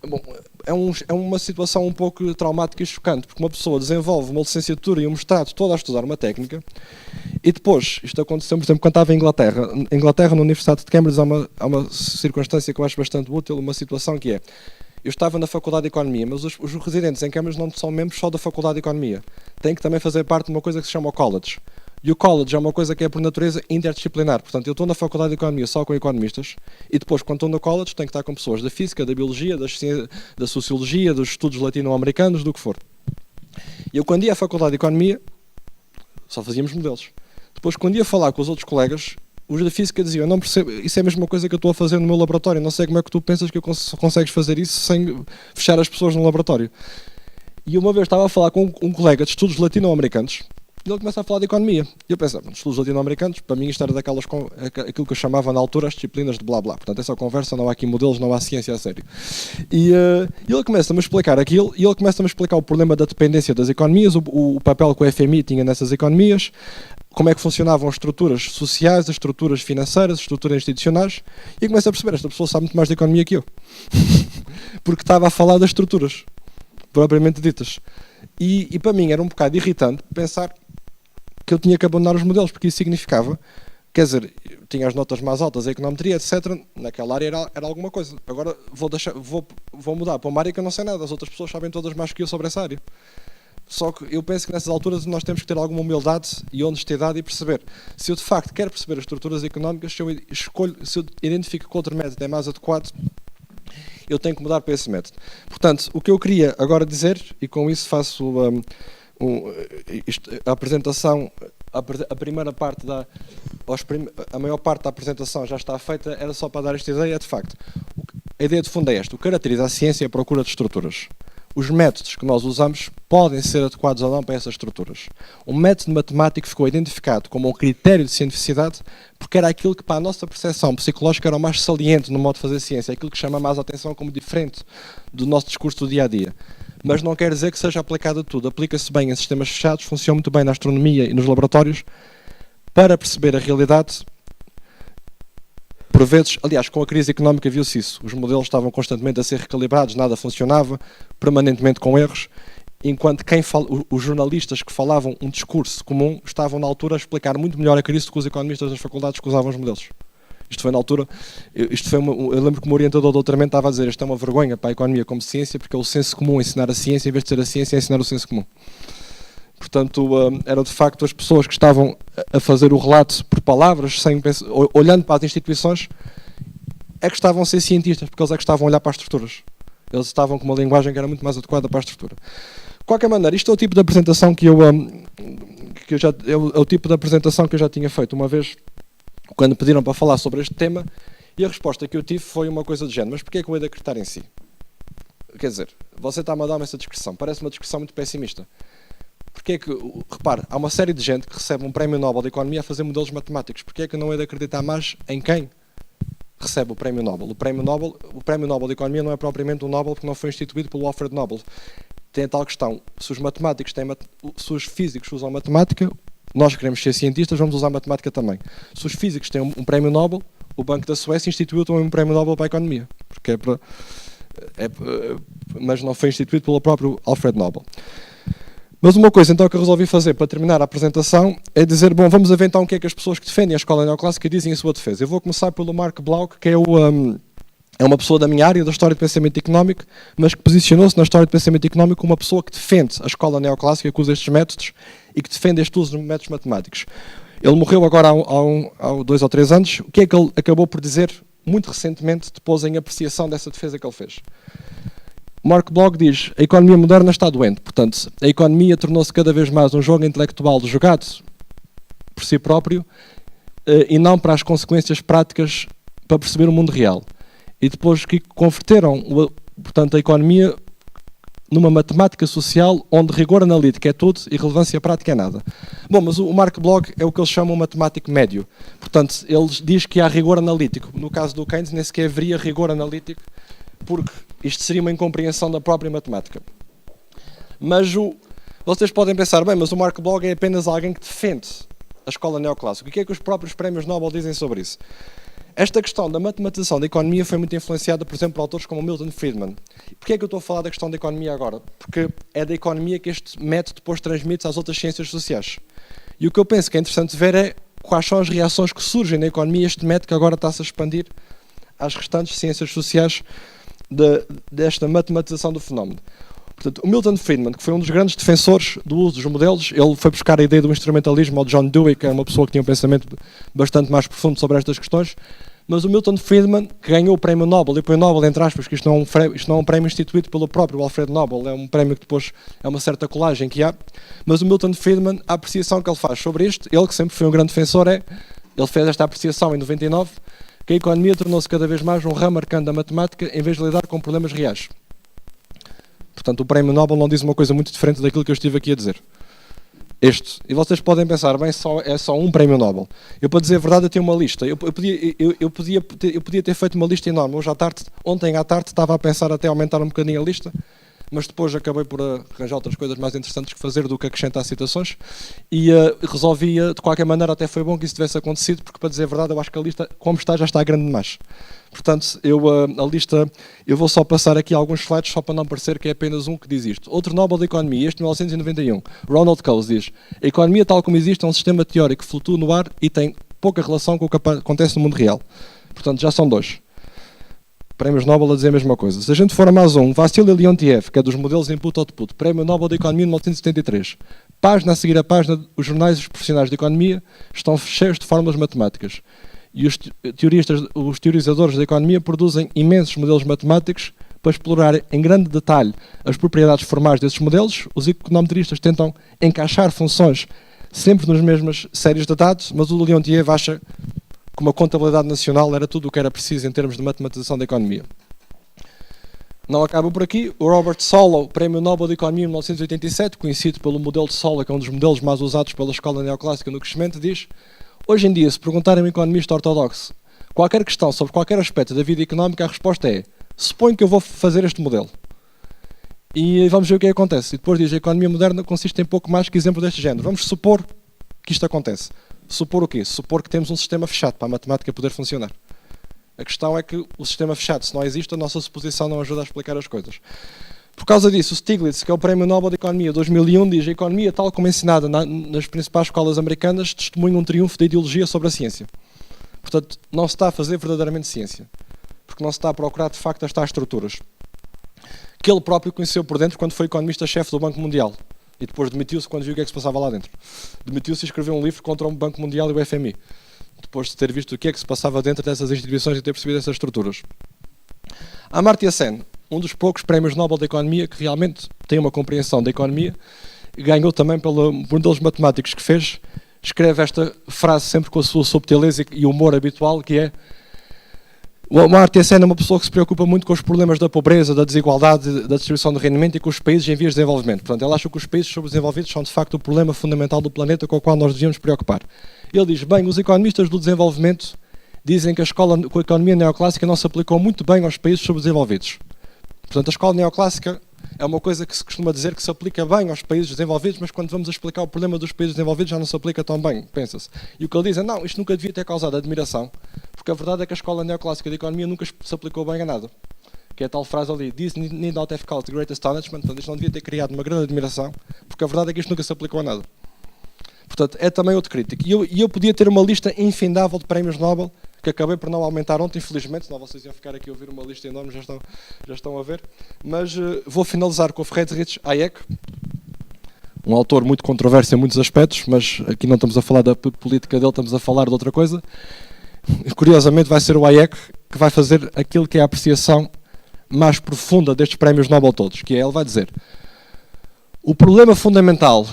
bom, é uma situação um pouco traumática e chocante, porque uma pessoa desenvolve uma licenciatura e um mestrado toda a estudar uma técnica e depois, isto aconteceu, por exemplo, quando estava em Inglaterra, na Universidade de Cambridge, há uma circunstância que eu acho bastante útil, uma situação que é, eu estava na Faculdade de Economia, mas os residentes em Cambridge não são membros só da Faculdade de Economia, têm que também fazer parte de uma coisa que se chama o College. E o college é uma coisa que é, por natureza, interdisciplinar. Portanto, eu estou na Faculdade de Economia só com economistas e depois, quando estou no college, tenho que estar com pessoas da física, da biologia, da sociologia, dos estudos latino-americanos, do que for. E eu, quando ia à Faculdade de Economia, só fazíamos modelos. Depois, quando ia falar com os outros colegas, os da física diziam, eu não percebo, isso é a mesma coisa que eu estou a fazer no meu laboratório, não sei como é que tu pensas que consegues fazer isso sem fechar as pessoas no laboratório. E uma vez estava a falar com um colega de estudos latino-americanos, e ele começa a falar de economia. E eu pensava, estudos latino-americanos, para mim isto era aquilo que eu chamava na altura as disciplinas de blá blá. Portanto, é só conversa, não há aqui modelos, não há ciência a sério. E ele começa-me a explicar aquilo, e ele começa-me a explicar o problema da dependência das economias, o papel que o FMI tinha nessas economias, como é que funcionavam as estruturas sociais, as estruturas financeiras, as estruturas institucionais, e eu começo a perceber, esta pessoa sabe muito mais de economia que eu. Porque estava a falar das estruturas, propriamente ditas. E para mim era um bocado irritante pensar que eu tinha que abandonar os modelos, porque isso significava, quer dizer, tinha as notas mais altas, a econometria, etc. Naquela área era alguma coisa. Agora vou mudar para uma área que eu não sei nada, as outras pessoas sabem todas mais que eu sobre essa área. Só que eu penso que nessas alturas nós temos que ter alguma humildade e honestidade e perceber. Se eu de facto quero perceber as estruturas económicas, se eu identifico que outro método é mais adequado, eu tenho que mudar para esse método. Portanto, o que eu queria agora dizer, e com isso faço a apresentação, a primeira parte a maior parte da apresentação já está feita, era só para dar esta ideia, de facto. A ideia de fundo é esta: o que caracteriza a ciência é a procura de estruturas. Os métodos que nós usamos podem ser adequados ou não para essas estruturas. Um método matemático ficou identificado como um critério de cientificidade porque era aquilo que, para a nossa percepção psicológica, era o mais saliente no modo de fazer ciência, aquilo que chama mais a atenção como diferente do nosso discurso do dia-a-dia. Mas não quer dizer que seja aplicado a tudo. Aplica-se bem em sistemas fechados, funciona muito bem na astronomia e nos laboratórios, para perceber a realidade. Por vezes, aliás, com a crise económica viu-se isso. Os modelos estavam constantemente a ser recalibrados, nada funcionava, permanentemente com erros, enquanto os jornalistas que falavam um discurso comum estavam na altura a explicar muito melhor a crise do que os economistas das faculdades que usavam os modelos. Isto foi na altura, eu lembro que o orientador do doutoramento estava a dizer: isto é uma vergonha para a economia como ciência, porque é o senso comum ensinar a ciência, em vez de ser a ciência ensinar o senso comum. Portanto, eram de facto as pessoas que estavam a fazer o relato por palavras, olhando para as instituições, é que estavam a ser cientistas, porque eles é que estavam a olhar para as estruturas. Eles estavam com uma linguagem que era muito mais adequada para a estrutura. De qualquer maneira, isto é o tipo de apresentação que é o tipo de apresentação que eu já tinha feito uma vez, quando pediram para falar sobre este tema, e a resposta que eu tive foi uma coisa do género: mas porquê é que eu hei de acreditar em si? Quer dizer, você está-me a dar-me essa descrição, parece uma descrição muito pessimista. Porque é que, repare, há uma série de gente que recebe um prémio Nobel de Economia a fazer modelos matemáticos. Porque é que não é de acreditar mais em quem recebe o prémio Nobel? O prémio Nobel de Economia não é propriamente um Nobel porque não foi instituído pelo Alfred Nobel. Tem a tal questão: se os físicos usam matemática, nós queremos ser cientistas, vamos usar matemática também. Se os físicos têm um prémio Nobel, o Banco da Suécia instituiu também um prémio Nobel para a Economia. Porque mas não foi instituído pelo próprio Alfred Nobel. Mas uma coisa então que eu resolvi fazer para terminar a apresentação é dizer: bom, vamos ver então o que é que as pessoas que defendem a escola neoclássica dizem em sua defesa. Eu vou começar pelo Mark Bloch, que é uma pessoa da minha área, da história de pensamento económico, mas que posicionou-se na história de pensamento económico como uma pessoa que defende a escola neoclássica, que usa estes métodos e que defende este uso de métodos matemáticos. Ele morreu agora há 2 ou 3 anos. O que é que ele acabou por dizer muito recentemente, depois em apreciação dessa defesa que ele fez? Mark Bloch diz: a economia moderna está doente. Portanto, a economia tornou-se cada vez mais um jogo intelectual jogado por si próprio e não para as consequências práticas para perceber o mundo real. E depois que converteram, portanto, a economia numa matemática social onde rigor analítico é tudo e relevância prática é nada. Bom, mas o Mark Bloch é o que eles chamam de matemático médio. Portanto, ele diz que há rigor analítico. No caso do Keynes, nem sequer haveria rigor analítico, porque isto seria uma incompreensão da própria matemática. Mas vocês podem pensar: bem, mas o Mark Bloch é apenas alguém que defende a escola neoclássica. O que é que os próprios prémios Nobel dizem sobre isso? Esta questão da matematização da economia foi muito influenciada, por exemplo, por autores como Milton Friedman. Porquê é que eu estou a falar da questão da economia agora? Porque é da economia que este método depois transmite às outras ciências sociais. E o que eu penso que é interessante ver é quais são as reações que surgem na economia. Este método que agora está-se a expandir às restantes ciências sociais desta matematização do fenómeno. Portanto, o Milton Friedman, que foi um dos grandes defensores do uso dos modelos, ele foi buscar a ideia do instrumentalismo ao John Dewey, que é uma pessoa que tinha um pensamento bastante mais profundo sobre estas questões, mas o Milton Friedman, que ganhou o prémio Nobel, e põe Nobel entre aspas, que isto não é um prémio instituído pelo próprio Alfred Nobel, é um prémio que depois é uma certa colagem que há, mas o Milton Friedman, a apreciação que ele faz sobre isto, ele que sempre foi um grande defensor, ele fez esta apreciação em 99, que a economia tornou-se cada vez mais um ramo arcano da matemática em vez de lidar com problemas reais. Portanto, o prémio Nobel não diz uma coisa muito diferente daquilo que eu estive aqui a dizer. E vocês podem pensar: bem, é só um prémio Nobel. Eu, para dizer a verdade, eu tenho uma lista. Eu podia ter feito uma lista enorme. Ontem à tarde, estava a pensar até aumentar um bocadinho a lista, mas depois acabei por arranjar outras coisas mais interessantes que fazer do que acrescentar citações e resolvi, de qualquer maneira, até foi bom que isso tivesse acontecido, porque, para dizer a verdade, eu acho que a lista, como está, já está grande demais. Portanto, a lista, eu vou só passar aqui alguns slides só para não parecer que é apenas um que diz isto. Outro Nobel da Economia, este de 1991, Ronald Coase, diz: a economia tal como existe é um sistema teórico que flutua no ar e tem pouca relação com o que acontece no mundo real. Portanto, já são 2. prémios Nobel a dizer a mesma coisa. Se a gente for a mais um, Vassily Leontiev, que é dos modelos Input-Output, Prémio Nobel de Economia de 1973. Página a seguir a página, os jornais e os profissionais de economia estão cheios de fórmulas matemáticas. E os teorizadores da economia produzem imensos modelos matemáticos para explorar em grande detalhe as propriedades formais desses modelos. Os econometristas tentam encaixar funções sempre nas mesmas séries de dados, mas o Leontiev acha que uma contabilidade nacional era tudo o que era preciso em termos de matematização da economia. Não acaba por aqui. O Robert Solow, Prémio Nobel de Economia em 1987, conhecido pelo modelo de Solow, que é um dos modelos mais usados pela escola neoclássica no crescimento, diz: hoje em dia, se perguntarem a um economista ortodoxo qualquer questão sobre qualquer aspecto da vida económica, a resposta é: suponho que eu vou fazer este modelo. E vamos ver o que acontece. E depois diz: a economia moderna consiste em pouco mais que exemplos deste género. Vamos supor que isto acontece. Supor o quê? Supor que temos um sistema fechado para a matemática poder funcionar. A questão é que o sistema fechado, se não existe, a nossa suposição não ajuda a explicar as coisas. Por causa disso, o Stiglitz, que é o Prémio Nobel de Economia 2001, diz: a economia, tal como ensinada nas principais escolas americanas, testemunha um triunfo da ideologia sobre a ciência. Portanto, não se está a fazer verdadeiramente ciência, porque não se está a procurar, de facto, as tais estruturas que ele próprio conheceu por dentro quando foi economista-chefe do Banco Mundial. E depois demitiu-se quando viu o que é que se passava lá dentro. Demitiu-se e escreveu um livro contra o Banco Mundial e o FMI. Depois de ter visto o que é que se passava dentro dessas instituições e ter percebido essas estruturas. Amartya Sen, um dos poucos prémios Nobel da Economia que realmente tem uma compreensão da economia, ganhou também por modelos matemáticos que fez, escreve esta frase sempre com a sua subtileza e humor habitual, que é: o Amartya Sen é uma pessoa que se preocupa muito com os problemas da pobreza, da desigualdade, da distribuição do rendimento e com os países em vias de desenvolvimento. Portanto, ele acha que os países subdesenvolvidos são, de facto, o problema fundamental do planeta com o qual nós devíamos preocupar. Ele diz: bem, os economistas do desenvolvimento dizem que a economia neoclássica não se aplicou muito bem aos países subdesenvolvidos. Portanto, a escola neoclássica é uma coisa que se costuma dizer que se aplica bem aos países desenvolvidos, mas quando vamos a explicar o problema dos países desenvolvidos já não se aplica tão bem, pensa-se. E o que ele diz é: não, isto nunca devia ter causado admiração, porque a verdade é que a escola neoclássica de economia nunca se aplicou bem a nada. Que é a tal frase ali: this need not have caused great astonishment. Portanto, isto não devia ter criado uma grande admiração, porque a verdade é que isto nunca se aplicou a nada. Portanto, é também outro crítico. E eu podia ter uma lista infindável de prémios Nobel, que acabei por não aumentar ontem, infelizmente, senão vocês iam ficar aqui a ouvir uma lista enorme, já estão a ver. Mas vou finalizar com o Friedrich Hayek, um autor muito controverso em muitos aspectos, mas aqui não estamos a falar da política dele, estamos a falar de outra coisa. Curiosamente, vai ser o Hayek que vai fazer aquilo que é a apreciação mais profunda destes prémios Nobel todos, que é: ele vai dizer: o problema fundamental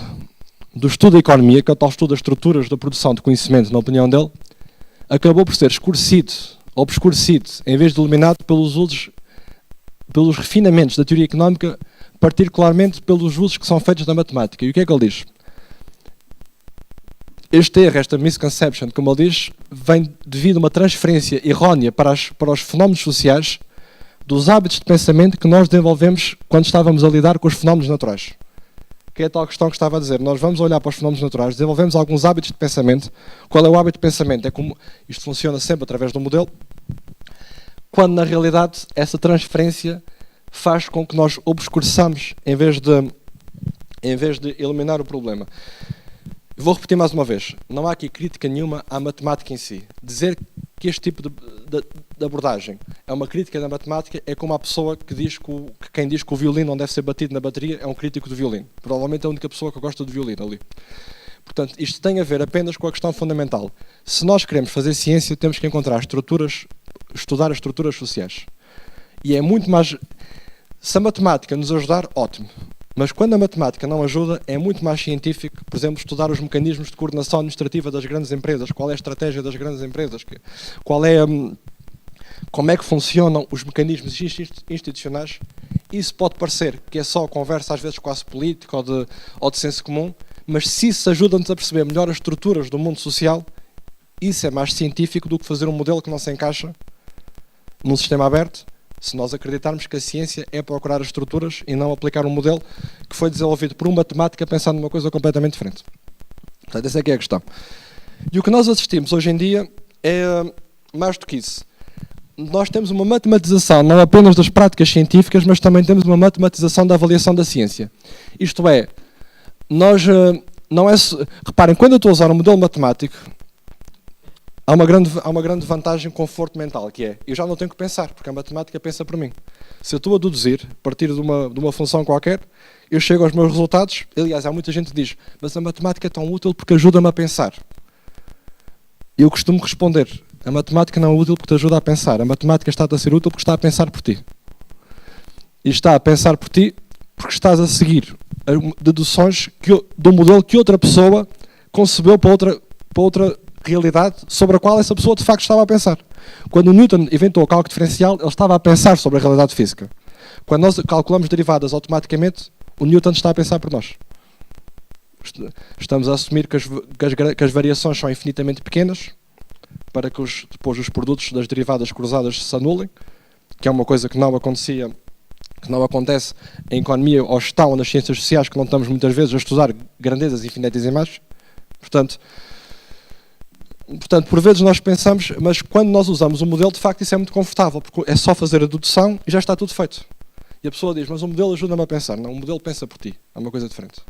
do estudo da economia, que é o tal estudo das estruturas da produção de conhecimento, na opinião dele, acabou por ser obscurecido, em vez de iluminado pelos refinamentos da teoria económica, particularmente pelos usos que são feitos da matemática. E o que é que ele diz? Este erro, esta misconception, como ele diz, vem devido a uma transferência errónea para os fenómenos sociais dos hábitos de pensamento que nós desenvolvemos quando estávamos a lidar com os fenómenos naturais. Que é a tal questão que estava a dizer: nós vamos olhar para os fenómenos naturais, desenvolvemos alguns hábitos de pensamento. Qual é o hábito de pensamento? É como isto funciona sempre através do modelo, quando na realidade essa transferência faz com que nós obscureçamos em vez de eliminar o problema. Vou repetir mais uma vez: não há aqui crítica nenhuma à matemática em si. Dizer que este tipo de abordagem é uma crítica da matemática é como a pessoa que diz que quem diz que o violino não deve ser batido na bateria é um crítico do violino. Provavelmente é a única pessoa que gosta do violino ali. Portanto, isto tem a ver apenas com a questão fundamental. Se nós queremos fazer ciência, temos que encontrar estudar as estruturas sociais. E é muito mais... Se a matemática nos ajudar, ótimo. Mas quando a matemática não ajuda, é muito mais científico, por exemplo, estudar os mecanismos de coordenação administrativa das grandes empresas, qual é a estratégia das grandes empresas, como é que funcionam os mecanismos institucionais. Isso pode parecer que é só conversa, às vezes quase política ou de senso comum, mas se isso ajuda-nos a perceber melhor as estruturas do mundo social, isso é mais científico do que fazer um modelo que não se encaixa num sistema aberto, se nós acreditarmos que a ciência é procurar as estruturas e não aplicar um modelo que foi desenvolvido por um matemático pensando numa coisa completamente diferente. Portanto, essa é que é a questão. E o que nós assistimos hoje em dia é mais do que isso. Nós temos uma matematização não apenas das práticas científicas, mas também temos uma matematização da avaliação da ciência. Isto é, reparem, quando eu estou a usar um modelo matemático, há uma grande vantagem, conforto mental, que é, eu já não tenho que pensar, porque a matemática pensa por mim. Se eu estou a deduzir, a partir de uma função qualquer, eu chego aos meus resultados. Aliás, há muita gente que diz, mas a matemática é tão útil porque ajuda-me a pensar. Eu costumo responder, a matemática não é útil porque te ajuda a pensar, a matemática está a ser útil porque está a pensar por ti. E está a pensar por ti porque estás a seguir deduções do modelo que outra pessoa concebeu para outra realidade sobre a qual essa pessoa de facto estava a pensar. Quando o Newton inventou o cálculo diferencial, ele estava a pensar sobre a realidade física. Quando nós calculamos derivadas automaticamente, o Newton está a pensar por nós. Estamos a assumir que as variações são infinitamente pequenas para que depois os produtos das derivadas cruzadas se anulem, que é uma coisa que não acontece em economia ou gestão ou nas ciências sociais, que não estamos muitas vezes a estudar grandezas infinitesimais. Portanto, por vezes nós pensamos, mas quando nós usamos o modelo, de facto isso é muito confortável, porque é só fazer a dedução e já está tudo feito. E a pessoa diz, mas o modelo ajuda-me a pensar. Não, o modelo pensa por ti, é uma coisa diferente.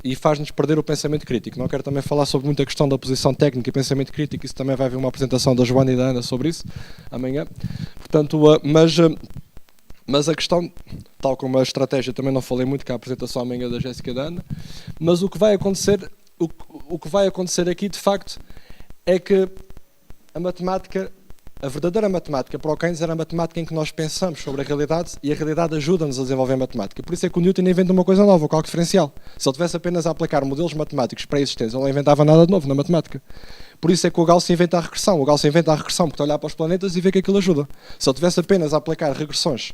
E faz-nos perder o pensamento crítico. Não quero também falar sobre muita questão da posição técnica e pensamento crítico, isso também vai haver uma apresentação da Joana e da Ana sobre isso, amanhã. Portanto, mas a questão, tal como a estratégia, também não falei muito, que é a apresentação amanhã da Jéssica e da Ana, mas o que vai acontecer aqui, de facto, é que a matemática, a verdadeira matemática para o Keynes era a matemática em que nós pensamos sobre a realidade e a realidade ajuda-nos a desenvolver a matemática. Por isso é que o Newton inventa uma coisa nova, o cálculo diferencial. Se ele tivesse apenas a aplicar modelos matemáticos pré-existentes, ele não inventava nada de novo na matemática. Por isso é que o Gauss inventa a regressão. O Gauss inventa a regressão porque olhar para os planetas e vê que aquilo ajuda. Se ele tivesse apenas a aplicar regressões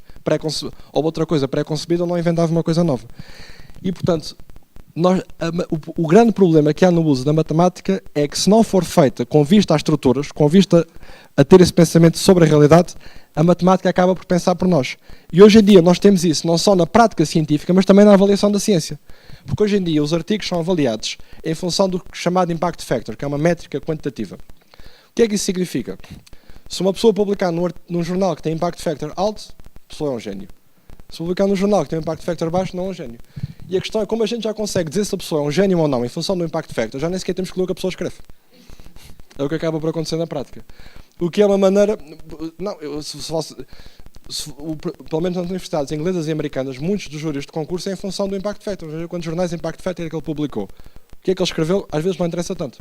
ou outra coisa pré-concebida, ele não inventava uma coisa nova. E, portanto, o grande problema que há no uso da matemática é que, se não for feita com vista às estruturas, com vista a ter esse pensamento sobre a realidade, a matemática acaba por pensar por nós. E hoje em dia nós temos isso não só na prática científica, mas também na avaliação da ciência. Porque hoje em dia os artigos são avaliados em função do chamado Impact Factor, que é uma métrica quantitativa. O que é que isso significa? Se uma pessoa publicar num jornal que tem Impact Factor alto, a pessoa é um gênio. Se publicar num jornal que tem um Impact Factor baixo, não é um gênio. E a questão é como a gente já consegue dizer se a pessoa é um gênio ou não em função do Impact Factor, já nem sequer temos que ler o que a pessoa escreve. É o que acaba por acontecer na prática. O que é uma maneira... Não, pelo menos nas universidades inglesas e americanas, muitos dos júris de concurso é em função do Impact Factor. Veja quantos jornais de Impact Factor é que ele publicou. O que é que ele escreveu, às vezes não interessa tanto.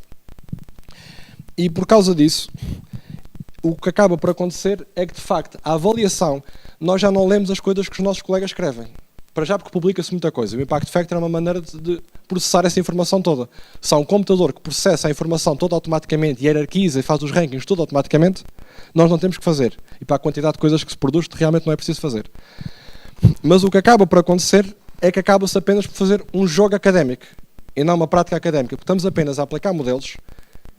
E por causa disso, o que acaba por acontecer é que, de facto, a avaliação, nós já não lemos as coisas que os nossos colegas escrevem. Para já porque publica-se muita coisa. O Impact Factor é uma maneira de processar essa informação toda. Se há um computador que processa a informação toda automaticamente, hierarquiza e faz os rankings tudo automaticamente, nós não temos que fazer. E para a quantidade de coisas que se produz, realmente não é preciso fazer. Mas o que acaba por acontecer é que acaba-se apenas por fazer um jogo académico e não uma prática académica. Porque estamos apenas a aplicar modelos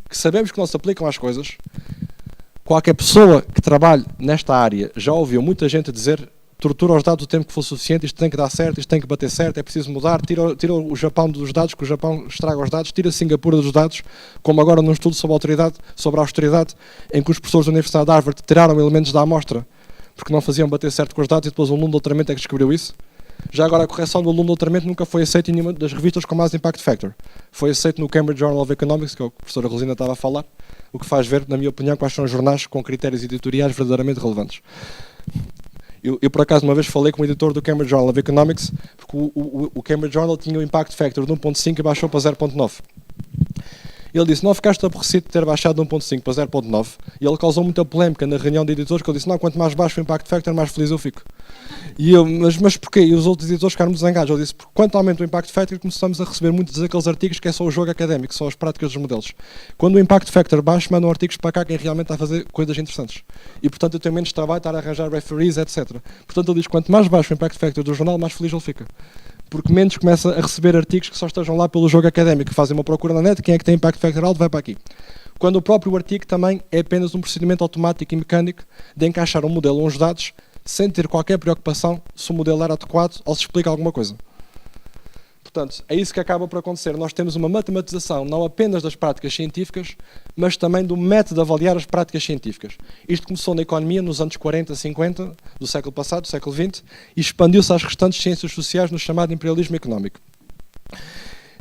que sabemos que não se aplicam às coisas. Qualquer pessoa que trabalhe nesta área já ouviu muita gente dizer: tortura os dados o tempo que for suficiente, isto tem que dar certo, isto tem que bater certo, é preciso mudar, tira o Japão dos dados, que o Japão estraga os dados, tira Singapura dos dados, como agora num estudo sobre a austeridade, em que os professores da Universidade de Harvard tiraram elementos da amostra, porque não faziam bater certo com os dados, e depois o aluno de doutoramento é que descobriu isso. Já agora a correção do aluno de doutoramento nunca foi aceita em nenhuma das revistas com mais Impact Factor. Foi aceito no Cambridge Journal of Economics, que é o que a professora Rosina estava a falar, o que faz ver, na minha opinião, quais são os jornais com critérios editoriais verdadeiramente relevantes. Eu, por acaso, uma vez falei com o editor do Cambridge Journal of Economics, porque o Cambridge Journal tinha um Impact Factor de 1.5 e baixou para 0.9. Ele disse: não ficaste aborrecido de ter baixado de 1.5 para 0.9? E ele causou muita polémica na reunião de editores, que ele disse: não, quanto mais baixo o Impact Factor, mais feliz eu fico. E eu, mas porquê? E os outros editores ficaram zangados. Eu disse: porque quanto aumenta o Impact Factor, começamos a receber muitos daqueles artigos que é só o jogo académico, só as práticas dos modelos. Quando o Impact Factor baixa, mandam artigos para cá quem realmente está a fazer coisas interessantes. E, portanto, eu tenho menos trabalho, estar a arranjar referees, etc. Portanto, ele diz: quanto mais baixo o Impact Factor do jornal, mais feliz ele fica. Porque menos começa a receber artigos que só estejam lá pelo jogo académico, que fazem uma procura na net, quem é que tem Impact Factor alto vai para aqui. Quando o próprio artigo também é apenas um procedimento automático e mecânico de encaixar um modelo ou uns dados, sem ter qualquer preocupação se o modelo era adequado ou se explica alguma coisa. Portanto, é isso que acaba por acontecer. Nós temos uma matematização não apenas das práticas científicas, mas também do método de avaliar as práticas científicas. Isto começou na economia nos anos 40, 50 do século passado, do século XX, e expandiu-se às restantes ciências sociais no chamado imperialismo económico.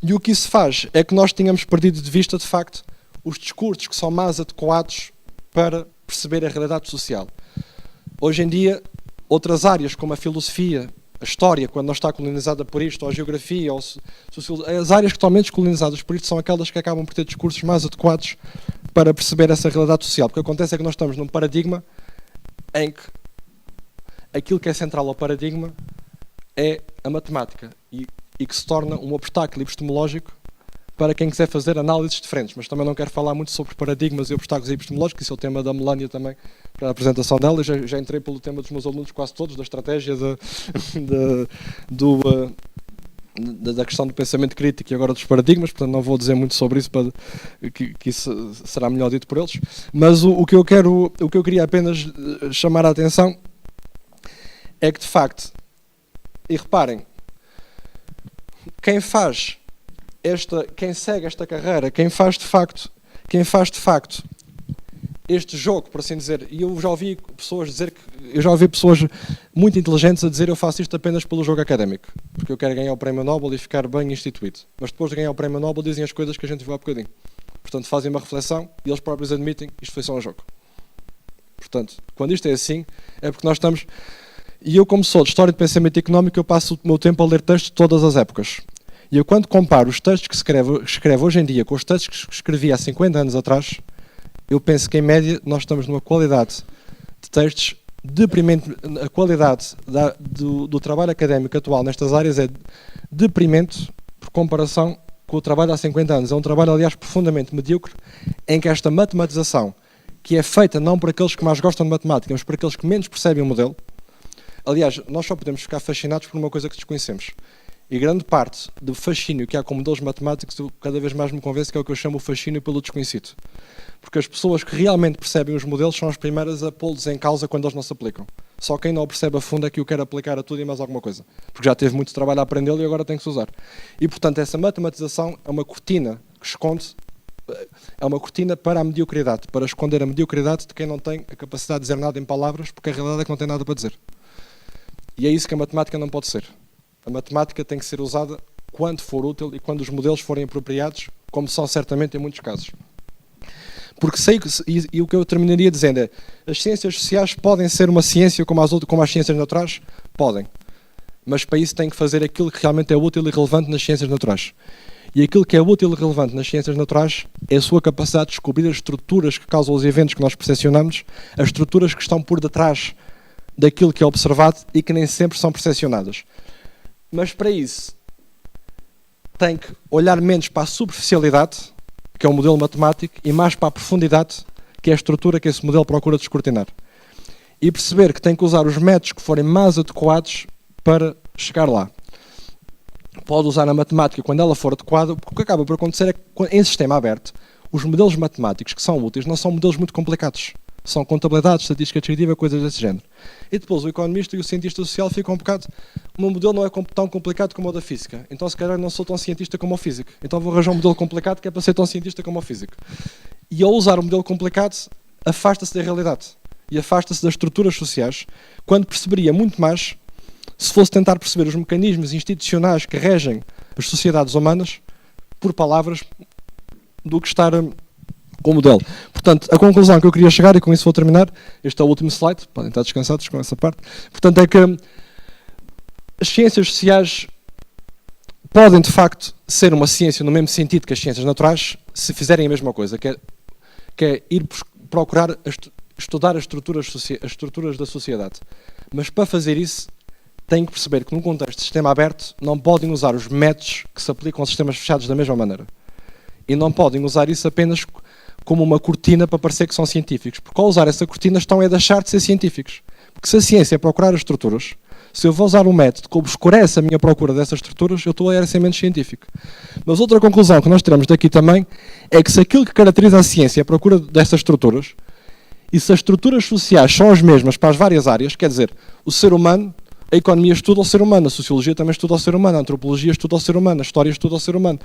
E o que isso faz é que nós tínhamos perdido de vista, de facto, os discursos que são mais adequados para perceber a realidade social. Hoje em dia, outras áreas como a filosofia, a história, quando não está colonizada por isto, ou a geografia, ou sociologia, as áreas que estão menos colonizadas por isto são aquelas que acabam por ter discursos mais adequados para perceber essa realidade social. Porque o que acontece é que nós estamos num paradigma em que aquilo que é central ao paradigma é a matemática e que se torna um obstáculo epistemológico para quem quiser fazer análises diferentes. Mas também não quero falar muito sobre paradigmas e obstáculos epistemológicos, isso é o tema da Melania também, para a apresentação dela. Eu já entrei pelo tema dos meus alunos quase todos, da estratégia, da questão do pensamento crítico e agora dos paradigmas, portanto não vou dizer muito sobre isso, para que isso será melhor dito por eles. Mas o que eu queria apenas chamar a atenção é que, de facto, e reparem, quem segue esta carreira, quem faz de facto este jogo, por assim dizer, e eu já ouvi pessoas muito inteligentes a dizer: eu faço isto apenas pelo jogo académico, porque eu quero ganhar o Prémio Nobel e ficar bem instituído. Mas depois de ganhar o Prémio Nobel dizem as coisas que a gente viu há bocadinho. Portanto, fazem uma reflexão e eles próprios admitem: isto foi só um jogo. Portanto, quando isto é assim, é porque nós estamos... E eu, como sou de História de Pensamento Económico, eu passo o meu tempo a ler textos de todas as épocas. E eu, quando comparo os textos que escreve hoje em dia com os textos que escrevi há 50 anos atrás, eu penso que, em média, nós estamos numa qualidade de textos deprimente. A qualidade do trabalho académico atual nestas áreas é deprimente por comparação com o trabalho há 50 anos. É um trabalho, aliás, profundamente medíocre, em que esta matematização, que é feita não por aqueles que mais gostam de matemática, mas por aqueles que menos percebem o modelo. Aliás, nós só podemos ficar fascinados por uma coisa que desconhecemos. E grande parte do fascínio que há com modelos matemáticos, cada vez mais me convence que é o que eu chamo o fascínio pelo desconhecido. Porque as pessoas que realmente percebem os modelos são as primeiras a pô-los em causa quando eles não se aplicam. Só quem não o percebe a fundo é que o quer aplicar a tudo e mais alguma coisa. Porque já teve muito trabalho a aprendê-lo e agora tem que se usar. E, portanto, essa matematização é uma cortina que esconde, é uma cortina para a mediocridade, para esconder a mediocridade de quem não tem a capacidade de dizer nada em palavras, porque a realidade é que não tem nada para dizer. E é isso que a matemática não pode ser. A matemática tem que ser usada quando for útil e quando os modelos forem apropriados, como são certamente em muitos casos. Porque sei que, e o que eu terminaria dizendo é: as ciências sociais podem ser uma ciência como as ciências naturais? Podem. Mas para isso tem que fazer aquilo que realmente é útil e relevante nas ciências naturais. E aquilo que é útil e relevante nas ciências naturais é a sua capacidade de descobrir as estruturas que causam os eventos que nós percepcionamos, as estruturas que estão por detrás daquilo que é observado e que nem sempre são percepcionadas. Mas para isso tem que olhar menos para a superficialidade, que é o modelo matemático, e mais para a profundidade, que é a estrutura que esse modelo procura descortinar. E perceber que tem que usar os métodos que forem mais adequados para chegar lá. Pode usar a matemática quando ela for adequada, porque o que acaba por acontecer é que, em sistema aberto, os modelos matemáticos que são úteis não são modelos muito complicados. São contabilidade, estatística descritiva, coisas desse género. E depois o economista e o cientista social ficam um bocado... O meu modelo não é tão complicado como o da física. Então, se calhar, não sou tão cientista como o físico. Então vou arranjar um modelo complicado que é para ser tão cientista como o físico. E ao usar um modelo complicado, afasta-se da realidade. E afasta-se das estruturas sociais, quando perceberia muito mais se fosse tentar perceber os mecanismos institucionais que regem as sociedades humanas por palavras do que estar... com o modelo. Portanto, a conclusão que eu queria chegar, e com isso vou terminar, este é o último slide, podem estar descansados com essa parte, portanto é que as ciências sociais podem de facto ser uma ciência no mesmo sentido que as ciências naturais, se fizerem a mesma coisa, que é ir procurar estudar as estruturas da sociedade. Mas para fazer isso, têm que perceber que num contexto de sistema aberto não podem usar os métodos que se aplicam aos sistemas fechados da mesma maneira. E não podem usar isso apenas como uma cortina para parecer que são científicos. Porque ao usar essa cortina estão a deixar de ser científicos. Porque se a ciência é procurar as estruturas, se eu vou usar um método que obscurece a minha procura dessas estruturas, eu estou a ser menos científico. Mas outra conclusão que nós tiramos daqui também é que se aquilo que caracteriza a ciência é a procura dessas estruturas, e se as estruturas sociais são as mesmas para as várias áreas, quer dizer, o ser humano, a economia estuda o ser humano, a sociologia também estuda o ser humano, a antropologia estuda o ser humano, a história estuda o ser humano,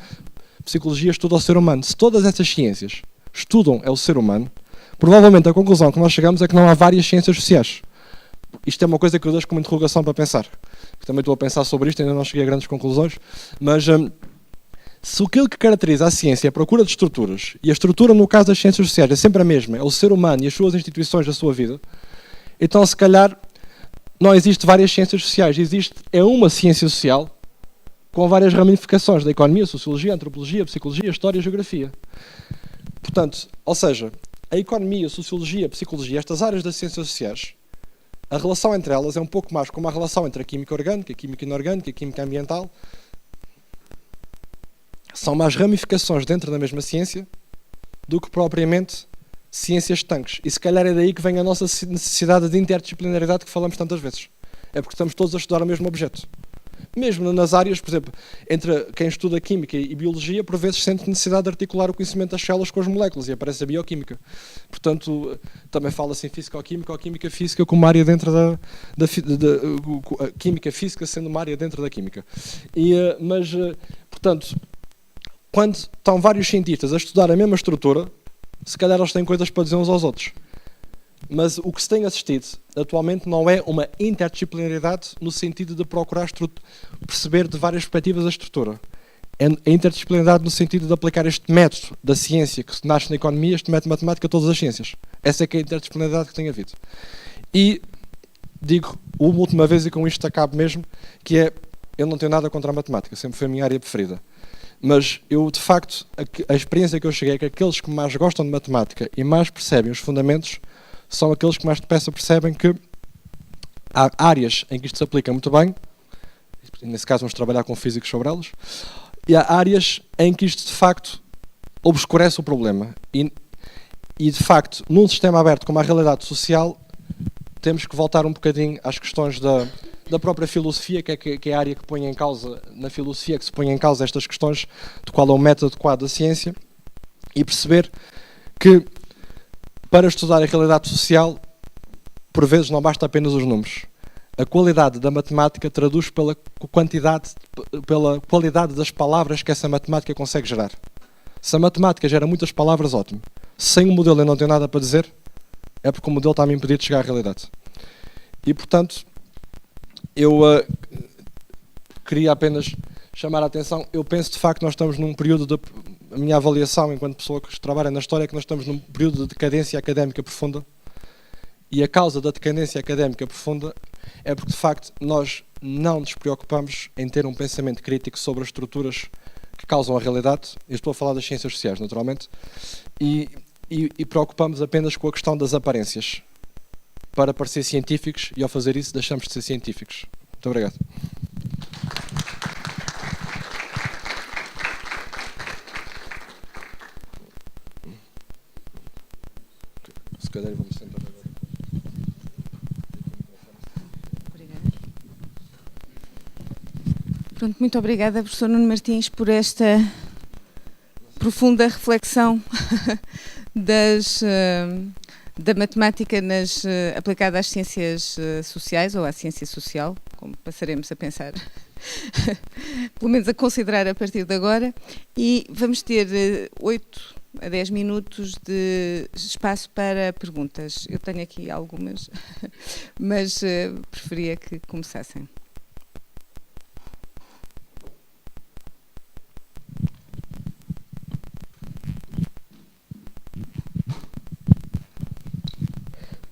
a psicologia estuda o ser humano. Se todas essas ciências estudam o ser humano, provavelmente a conclusão que nós chegamos é que não há várias ciências sociais. Isto é uma coisa que eu deixo como interrogação para pensar. Também estou a pensar sobre isto, ainda não cheguei a grandes conclusões, mas Se aquilo que caracteriza a ciência é a procura de estruturas, e a estrutura no caso das ciências sociais é sempre a mesma, é o ser humano e as suas instituições da sua vida, então se calhar não existe várias ciências sociais, existe uma ciência social com várias ramificações da economia, sociologia, antropologia, psicologia, história e geografia. Portanto, ou seja, a economia, a sociologia, a psicologia, estas áreas das ciências sociais, a relação entre elas é um pouco mais como a relação entre a química orgânica, a química inorgânica, a química ambiental. São mais ramificações dentro da mesma ciência do que propriamente ciências estanques. E se calhar é daí que vem a nossa necessidade de interdisciplinaridade que falamos tantas vezes. É porque estamos todos a estudar o mesmo objeto. Mesmo nas áreas, por exemplo, entre quem estuda química e biologia, por vezes sente necessidade de articular o conhecimento das células com as moléculas e aparece a bioquímica. Portanto, também fala-se em física-química ou química-física como uma área dentro da química-física sendo uma área dentro da química. Portanto, quando estão vários cientistas a estudar a mesma estrutura, se calhar eles têm coisas para dizer uns aos outros. Mas o que se tem assistido atualmente não é uma interdisciplinaridade no sentido de procurar perceber de várias perspectivas a estrutura. É a interdisciplinaridade no sentido de aplicar este método da ciência que nasce na economia, este método matemático a todas as ciências. Essa é que é a interdisciplinaridade que tem havido. E digo uma última vez, e com isto acabo mesmo, que é, eu não tenho nada contra a matemática, sempre foi a minha área preferida. Mas eu, de facto, a experiência que eu cheguei é que aqueles que mais gostam de matemática e mais percebem os fundamentos são aqueles que mais depressa percebem que há áreas em que isto se aplica muito bem, nesse caso vamos trabalhar com físicos sobre elas, e há áreas em que isto de facto obscurece o problema. E de facto, num sistema aberto como a realidade social, temos que voltar um bocadinho às questões da própria filosofia, que é a área que põe em causa, na filosofia que se põe em causa estas questões de qual é o método adequado da ciência, e perceber que para estudar a realidade social, por vezes não basta apenas os números. A qualidade da matemática traduz pela qualidade das palavras que essa matemática consegue gerar. Se a matemática gera muitas palavras, ótimo. Sem o modelo eu não tenho nada para dizer, é porque o modelo está a me impedir de chegar à realidade. E, portanto, eu queria apenas chamar a atenção. Eu penso, de facto, que nós estamos num período a minha avaliação enquanto pessoa que trabalha na história é que nós estamos num período de decadência académica profunda, e a causa da decadência académica profunda é porque, de facto, nós não nos preocupamos em ter um pensamento crítico sobre as estruturas que causam a realidade. Eu estou a falar das ciências sociais, naturalmente, e preocupamos apenas com a questão das aparências para parecer científicos, e ao fazer isso deixamos de ser científicos. Muito obrigado. Se calhar vamos sentar agora.
Obrigada. Pronto, muito obrigada, professor Nuno Martins, por esta profunda reflexão da matemática aplicada às ciências sociais, ou à ciência social, como passaremos a pensar, pelo menos a considerar a partir de agora. E vamos ter 8 a 10 minutos de espaço para perguntas. Eu tenho aqui algumas, mas preferia que começassem.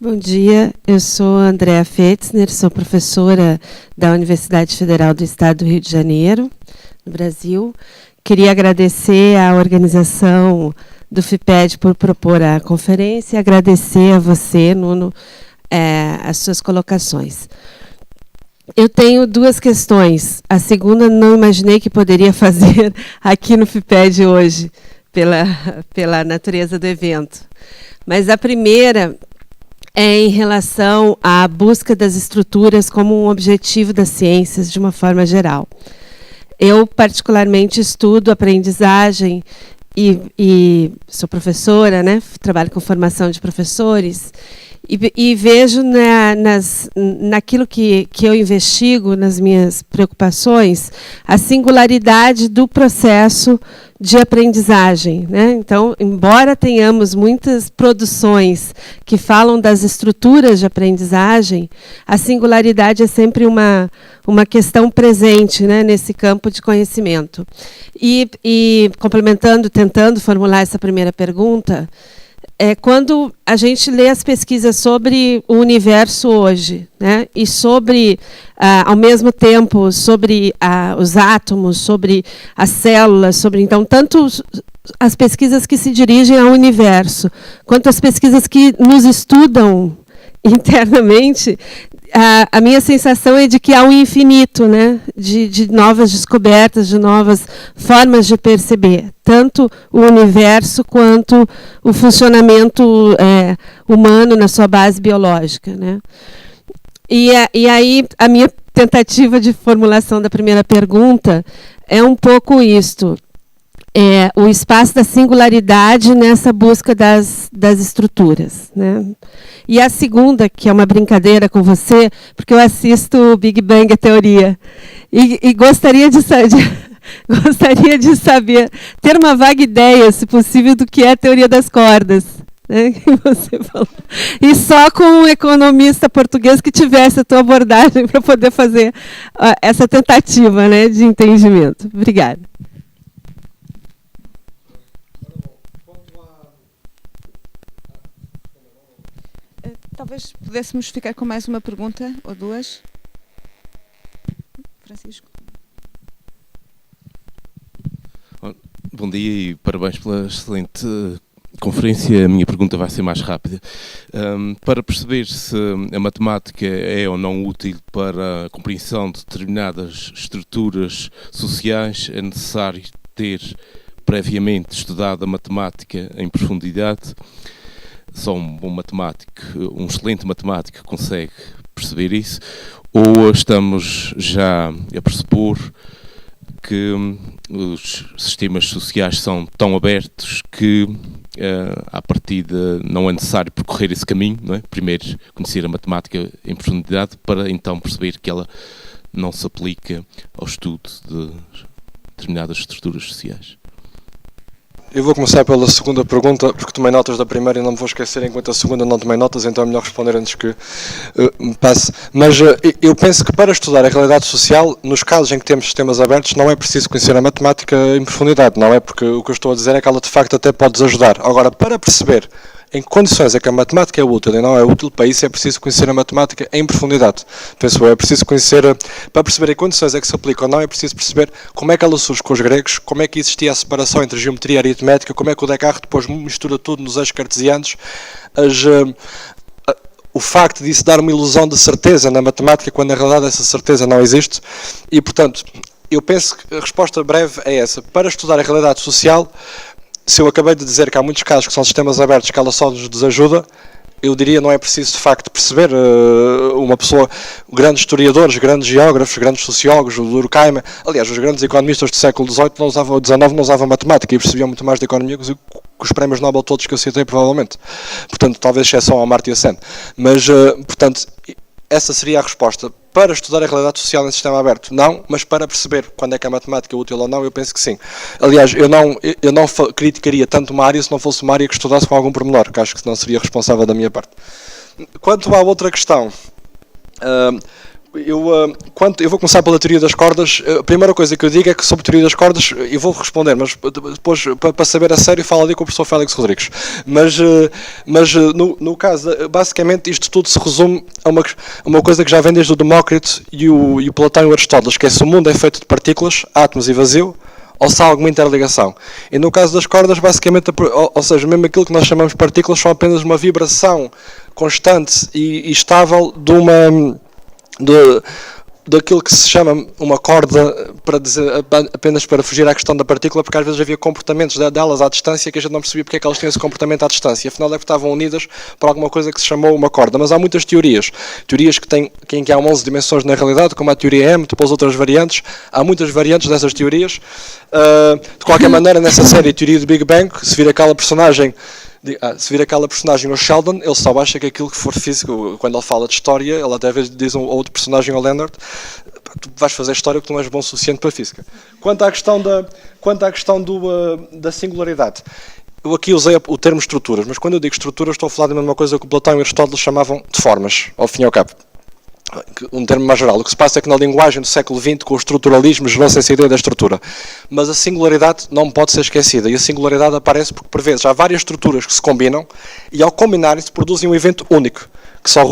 Bom dia, eu sou Andréa Fetzner, sou professora da Universidade Federal do Estado do Rio de Janeiro, no Brasil. Queria agradecer à organização do FIPED por propor a conferência e agradecer a você, Nuno, as suas colocações. Eu tenho 2 questões. A segunda não imaginei que poderia fazer aqui no FIPED hoje, pela natureza do evento. Mas a primeira é em relação à busca das estruturas como um objetivo das ciências de uma forma geral. Eu, particularmente, estudo aprendizagem e sou professora, né? Trabalho com formação de professores, E vejo naquilo que eu investigo, nas minhas preocupações, a singularidade do processo de aprendizagem, né? Então, embora tenhamos muitas produções que falam das estruturas de aprendizagem, a singularidade é sempre uma questão presente, né, nesse campo de conhecimento. E complementando, tentando formular essa primeira pergunta, quando a gente lê as pesquisas sobre o universo hoje, né, e sobre, ao mesmo tempo, sobre os átomos, sobre as células, sobre, então, tanto as pesquisas que se dirigem ao universo, quanto as pesquisas que nos estudam internamente, a minha sensação é de que há um infinito, né, de novas descobertas, de novas formas de perceber, tanto o universo quanto o funcionamento humano na sua base biológica, né. E aí a minha tentativa de formulação da primeira pergunta é um pouco isto. O espaço da singularidade nessa busca das estruturas, né? E a segunda, que é uma brincadeira com você, porque eu assisto o Big Bang, a teoria, e gostaria de saber, ter uma vaga ideia, se possível, do que é a teoria das cordas, né, que você falou. E só com um economista português que tivesse a tua abordagem para poder fazer essa tentativa, né, de entendimento. Obrigada.
Talvez pudéssemos ficar com mais uma pergunta ou duas. Francisco.
Bom dia e parabéns pela excelente conferência. A minha pergunta vai ser mais rápida. Para perceber se a matemática é ou não útil para a compreensão de determinadas estruturas sociais, é necessário ter previamente estudado a matemática em profundidade. Só um bom matemático, um excelente matemático consegue perceber isso, ou estamos já a pressupor que os sistemas sociais são tão abertos que, à partida, não é necessário percorrer esse caminho, não é? Primeiro conhecer a matemática em profundidade para então perceber que ela não se aplica ao estudo de determinadas estruturas sociais.
Eu vou começar pela segunda pergunta, porque tomei notas da primeira e não me vou esquecer enquanto a segunda não tomei notas, então é melhor responder antes que me passe. Mas eu penso que para estudar a realidade social, nos casos em que temos sistemas abertos, não é preciso conhecer a matemática em profundidade, não é? Porque o que eu estou a dizer é que ela de facto até pode ajudar. Agora, para perceber em que condições é que a matemática é útil e não é útil, para isso é preciso conhecer a matemática em profundidade. Penso eu, é preciso conhecer, para perceber em que condições é que se aplica ou não, é preciso perceber como é que ela surge com os gregos, como é que existia a separação entre geometria e aritmética, como é que o Descartes depois mistura tudo nos eixos cartesianos, o facto de isso dar uma ilusão de certeza na matemática, quando na realidade essa certeza não existe, e portanto, eu penso que a resposta breve é essa. Para estudar a realidade social, se eu acabei de dizer que há muitos casos que são sistemas abertos que ela só nos desajuda, eu diria não é preciso de facto perceber. Uma pessoa, grandes historiadores, grandes geógrafos, grandes sociólogos, o Durkheim, aliás, os grandes economistas do século XVIII não usavam matemática e percebiam muito mais de economia que os prémios Nobel todos que eu citei, provavelmente. Portanto, talvez exceção ao Amartya Sen. Mas, portanto, essa seria a resposta. Para estudar a realidade social em sistema aberto, não, mas para perceber quando é que a matemática é útil ou não, eu penso que sim. Aliás, eu não criticaria tanto uma área se não fosse uma área que estudasse com algum pormenor, que acho que não seria responsável da minha parte. Quanto à outra questão, eu vou começar pela teoria das cordas. A primeira coisa que eu digo é que sobre a teoria das cordas, eu vou responder, mas depois, para saber a sério, falo ali com o professor Félix Rodrigues. Mas no caso, basicamente, isto tudo se resume a uma coisa que já vem desde o Demócrito e o Platão e o Aristóteles, que é se o mundo é feito de partículas, átomos e vazio, ou se há alguma interligação. E no caso das cordas, basicamente, ou seja, mesmo aquilo que nós chamamos de partículas são apenas uma vibração constante e estável daquilo que se chama uma corda, apenas para fugir à questão da partícula, porque às vezes havia comportamentos delas à distância que a gente não percebia porque é que elas tinham esse comportamento à distância. Afinal é que estavam unidas por alguma coisa que se chamou uma corda. Mas há muitas teorias em que há 11 dimensões na realidade, como a teoria M, depois outras variantes. Há muitas variantes dessas teorias. De qualquer maneira, nessa série Teoria do Big Bang, se vir aquela personagem Se vir aquela personagem no Sheldon, ele só acha que aquilo que for físico, quando ele fala de história, ele até às vezes diz outro personagem, ao Leonard, tu vais fazer história que tu não és bom o suficiente para a física. Quanto à questão da singularidade, eu aqui usei o termo estruturas, mas quando eu digo estruturas estou a falar da mesma coisa que o Platão e Aristóteles chamavam de formas, ao fim e ao cabo. Um termo mais geral. O que se passa é que na linguagem do século XX, com o estruturalismo, gerou-se essa ideia da estrutura. Mas a singularidade não pode ser esquecida. E a singularidade aparece porque, por vezes, há várias estruturas que se combinam e, ao combinarem-se, produzem um evento único, que só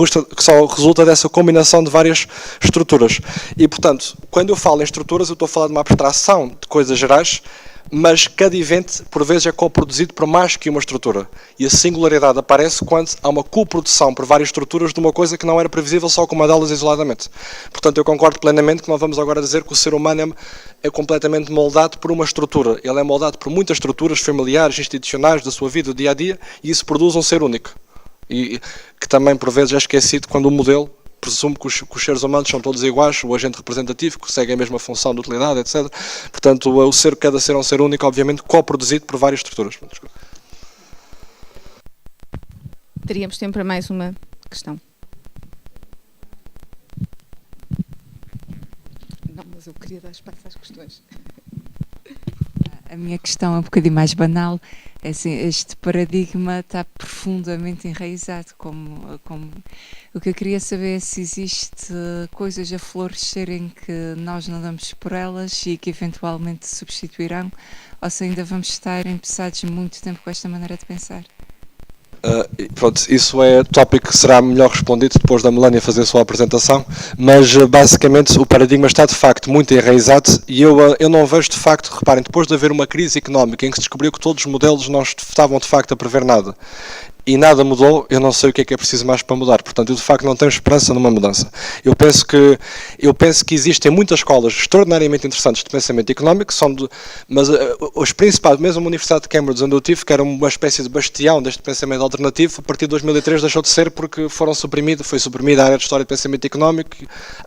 resulta dessa combinação de várias estruturas. E, portanto, quando eu falo em estruturas, eu estou a falar de uma abstração de coisas gerais, mas cada evento, por vezes, é coproduzido por mais que uma estrutura. E a singularidade aparece quando há uma coprodução por várias estruturas de uma coisa que não era previsível só com uma delas isoladamente. Portanto, eu concordo plenamente que não vamos agora dizer que o ser humano é completamente moldado por uma estrutura. Ele é moldado por muitas estruturas familiares, institucionais, da sua vida, do dia-a-dia, e isso produz um ser único. E que também, por vezes, é esquecido quando o modelo presume que os seres humanos são todos iguais, o agente representativo, que segue a mesma função de utilidade, etc. Portanto, cada ser é um ser único, obviamente, coproduzido por várias estruturas.
Teríamos tempo para mais uma questão. Não, mas eu queria dar espaço às questões.
A minha questão é um bocadinho mais banal. É assim, este paradigma está profundamente enraizado. O que eu queria saber é se existe coisas a florescerem que nós não damos por elas e que eventualmente substituirão, ou se ainda vamos estar empeçados muito tempo com esta maneira de pensar.
Pronto, isso é tópico que será melhor respondido depois da Melania fazer a sua apresentação, mas basicamente o paradigma está de facto muito enraizado e eu não vejo de facto, reparem, depois de haver uma crise económica em que se descobriu que todos os modelos não estavam de facto a prever nada e nada mudou, eu não sei o que é preciso mais para mudar. Portanto, eu de facto não tenho esperança numa mudança. Eu penso que existem muitas escolas extraordinariamente interessantes de pensamento económico, mas os principais, mesmo a Universidade de Cambridge, onde eu tive, que era uma espécie de bastião deste pensamento alternativo, a partir de 2003 deixou de ser porque foi suprimida a área de História de Pensamento Económico,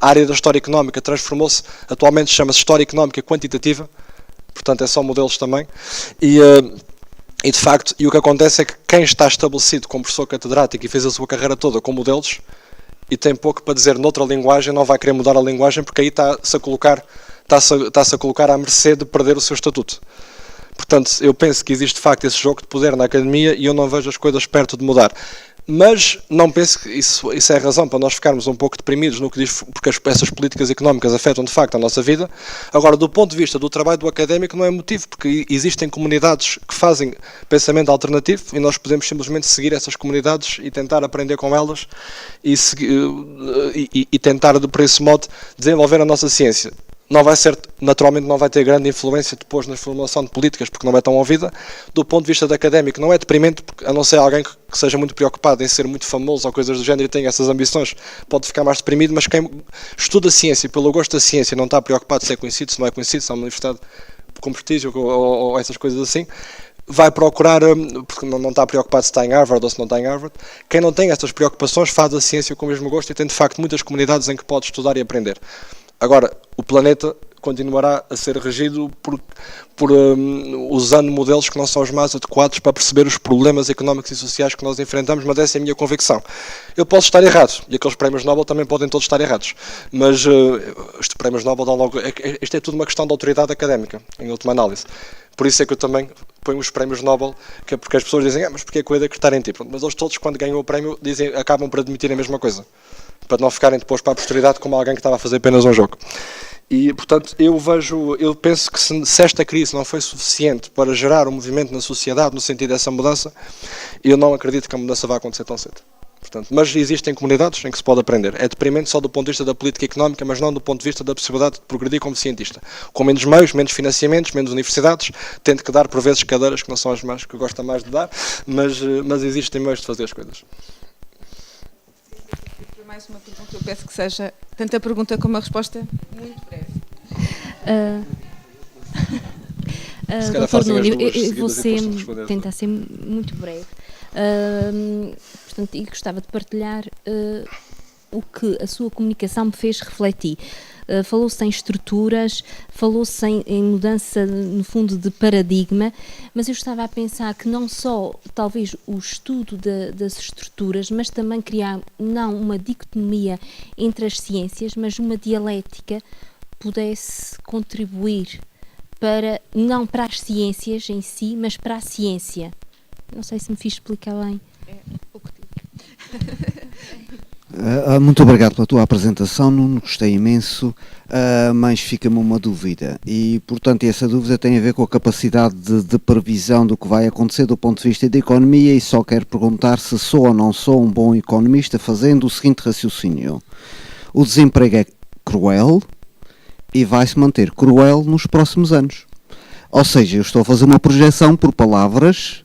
a área da História Económica transformou-se, atualmente chama-se História Económica Quantitativa, portanto é só modelos também, e de facto, o que acontece é que quem está estabelecido como professor catedrático e fez a sua carreira toda com modelos e tem pouco para dizer noutra linguagem, não vai querer mudar a linguagem porque aí está-se a colocar à mercê de perder o seu estatuto. Portanto, eu penso que existe de facto esse jogo de poder na academia e eu não vejo as coisas perto de mudar. Mas não penso que isso é a razão para nós ficarmos um pouco deprimidos no que diz, porque essas políticas económicas afetam de facto a nossa vida. Agora, do ponto de vista do trabalho do académico, não é motivo, porque existem comunidades que fazem pensamento alternativo e nós podemos simplesmente seguir essas comunidades e tentar aprender com elas e tentar, por esse modo, desenvolver a nossa ciência. Naturalmente não vai ter grande influência depois na formulação de políticas, porque não é tão ouvida. Do ponto de vista académico, não é deprimente, porque a não ser alguém que seja muito preocupado em ser muito famoso ou coisas do género e tenha essas ambições, pode ficar mais deprimido, mas quem estuda ciência, pelo gosto da ciência, não está preocupado se é conhecido, se não é conhecido, se é uma universidade com prestígio ou essas coisas assim, vai procurar, porque não está preocupado se está em Harvard ou se não está em Harvard. Quem não tem estas preocupações faz a ciência com o mesmo gosto e tem de facto muitas comunidades em que pode estudar e aprender. Agora, o planeta continuará a ser regido usando modelos que não são os mais adequados para perceber os problemas económicos e sociais que nós enfrentamos, mas essa é a minha convicção. Eu posso estar errado, e aqueles prémios Nobel também podem todos estar errados, mas estes prémios Nobel dão logo... Isto é tudo uma questão de autoridade académica, em última análise. Por isso é que eu também ponho os prémios Nobel, que é porque as pessoas dizem, mas porque é que eu ia acreditar em ti? Mas eles todos, quando ganham o prémio, acabam por admitir a mesma coisa, para não ficarem depois para a posteridade como alguém que estava a fazer apenas um jogo. E, portanto, eu penso que se esta crise não foi suficiente para gerar um movimento na sociedade no sentido dessa mudança, eu não acredito que a mudança vá acontecer tão cedo. Portanto, mas existem comunidades em que se pode aprender. É deprimente só do ponto de vista da política económica, mas não do ponto de vista da possibilidade de progredir como cientista. Com menos meios, menos financiamentos, menos universidades, tendo que dar por vezes cadeiras que não são as mais que eu gosto mais de dar, mas existem meios de fazer as coisas.
Mais uma pergunta, eu peço que seja tanto a pergunta como a resposta muito breve.
Dr. Nuno, eu vou tentar ser muito breve. Portanto, e gostava de partilhar o que a sua comunicação me fez refletir. falou-se em estruturas, falou-se em mudança, no fundo, de paradigma, mas eu estava a pensar que não só, talvez, o estudo das estruturas, mas também criar, não uma dicotomia entre as ciências, mas uma dialética pudesse contribuir não para as ciências em si, mas para a ciência. Não sei se me fiz explicar bem.
Muito obrigado pela tua apresentação, Nuno, gostei imenso, mas fica-me uma dúvida e, portanto, essa dúvida tem a ver com a capacidade de previsão do que vai acontecer do ponto de vista da economia e só quero perguntar se sou ou não sou um bom economista fazendo o seguinte raciocínio. O desemprego é cruel e vai se manter cruel nos próximos anos. Ou seja, eu estou a fazer uma projeção por palavras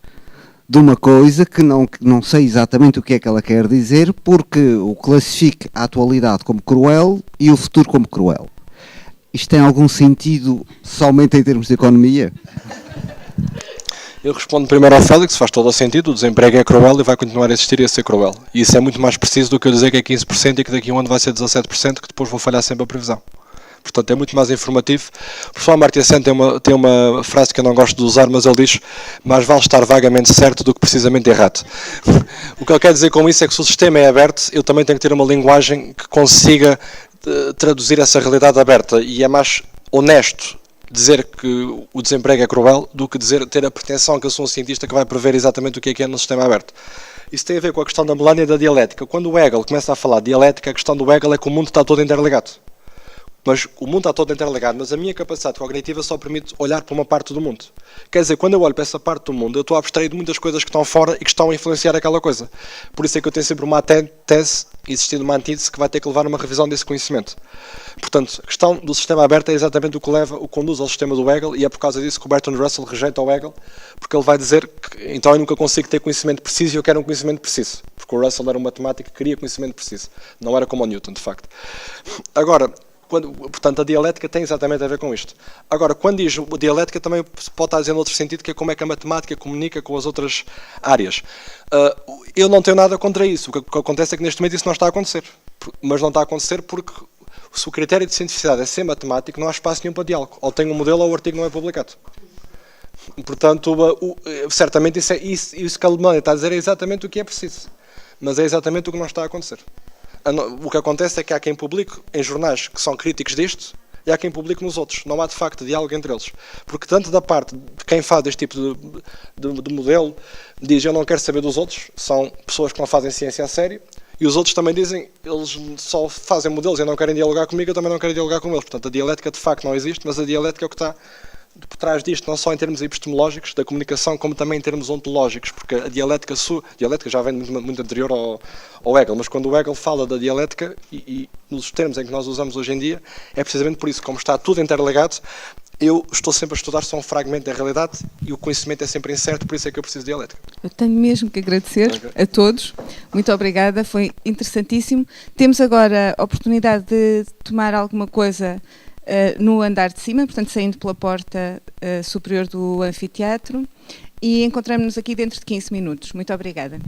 de uma coisa que não sei exatamente o que é que ela quer dizer, porque o classifica a atualidade como cruel e o futuro como cruel. Isto tem algum sentido somente em termos de economia?
Eu respondo primeiro ao Félix, faz todo o sentido, o desemprego é cruel e vai continuar a existir e a ser cruel. E isso é muito mais preciso do que eu dizer que é 15% e que daqui a um ano vai ser 17%, que depois vou falhar sempre a previsão. Portanto, é muito mais informativo. O professor Amartya Sen tem uma frase que eu não gosto de usar, mas ele diz: mais vale estar vagamente certo do que precisamente errado. O que ele quer dizer com isso é que se o sistema é aberto, eu também tenho que ter uma linguagem que consiga traduzir essa realidade aberta, e é mais honesto dizer que o desemprego é cruel do que ter a pretensão que eu sou um cientista que vai prever exatamente o que é no sistema aberto. Isso tem a ver com a questão da Melania e da dialética. Quando o Hegel começa a falar de dialética, a questão do Hegel é que o mundo está todo interligado. Mas o mundo está todo interligado, mas a minha capacidade cognitiva só permite olhar para uma parte do mundo. Quer dizer, quando eu olho para essa parte do mundo, eu estou a abstrair de muitas coisas que estão fora e que estão a influenciar aquela coisa. Por isso é que eu tenho sempre uma tese, existindo uma antítese, que vai ter que levar a uma revisão desse conhecimento. Portanto, a questão do sistema aberto é exatamente o que conduz ao sistema do Hegel, e é por causa disso que o Bertrand Russell rejeita o Hegel, porque ele vai dizer que então eu nunca consigo ter conhecimento preciso e eu quero um conhecimento preciso. Porque o Russell era um matemático que queria conhecimento preciso. Não era como o Newton, de facto. Agora, portanto, a dialética tem exatamente a ver com isto. Agora, quando diz a dialética, também pode estar dizendo outro sentido, que é como é que a matemática comunica com as outras áreas. Eu não tenho nada contra isso. O que acontece é que neste momento isso não está a acontecer. Mas não está a acontecer porque, se o critério de cientificidade é ser matemático, não há espaço nenhum para diálogo. Ou tem um modelo ou o artigo não é publicado. Portanto, certamente isso que a Alemanha está a dizer é exatamente o que é preciso. Mas é exatamente o que não está a acontecer. O que acontece é que há quem publique em jornais que são críticos disto e há quem publique nos outros. Não há, de facto, diálogo entre eles. Porque tanto da parte de quem faz este tipo de modelo diz eu não quero saber dos outros, são pessoas que não fazem ciência a sério, e os outros também dizem eles só fazem modelos e não querem dialogar comigo, eu também não quero dialogar com eles. Portanto, a dialética de facto não existe, mas a dialética é o que está por trás disto, não só em termos epistemológicos da comunicação, como também em termos ontológicos, porque a dialética já vem muito anterior ao Hegel, mas quando o Hegel fala da dialética, e nos termos em que nós usamos hoje em dia, é precisamente por isso, como está tudo interligado, eu estou sempre a estudar só um fragmento da realidade e o conhecimento é sempre incerto, por isso é que eu preciso de dialética.
Eu tenho mesmo que agradecer a todos. Muito obrigada, foi interessantíssimo. Temos agora a oportunidade de tomar alguma coisa no andar de cima, portanto saindo pela porta superior do anfiteatro, e encontramos-nos aqui dentro de 15 minutos. Muito obrigada.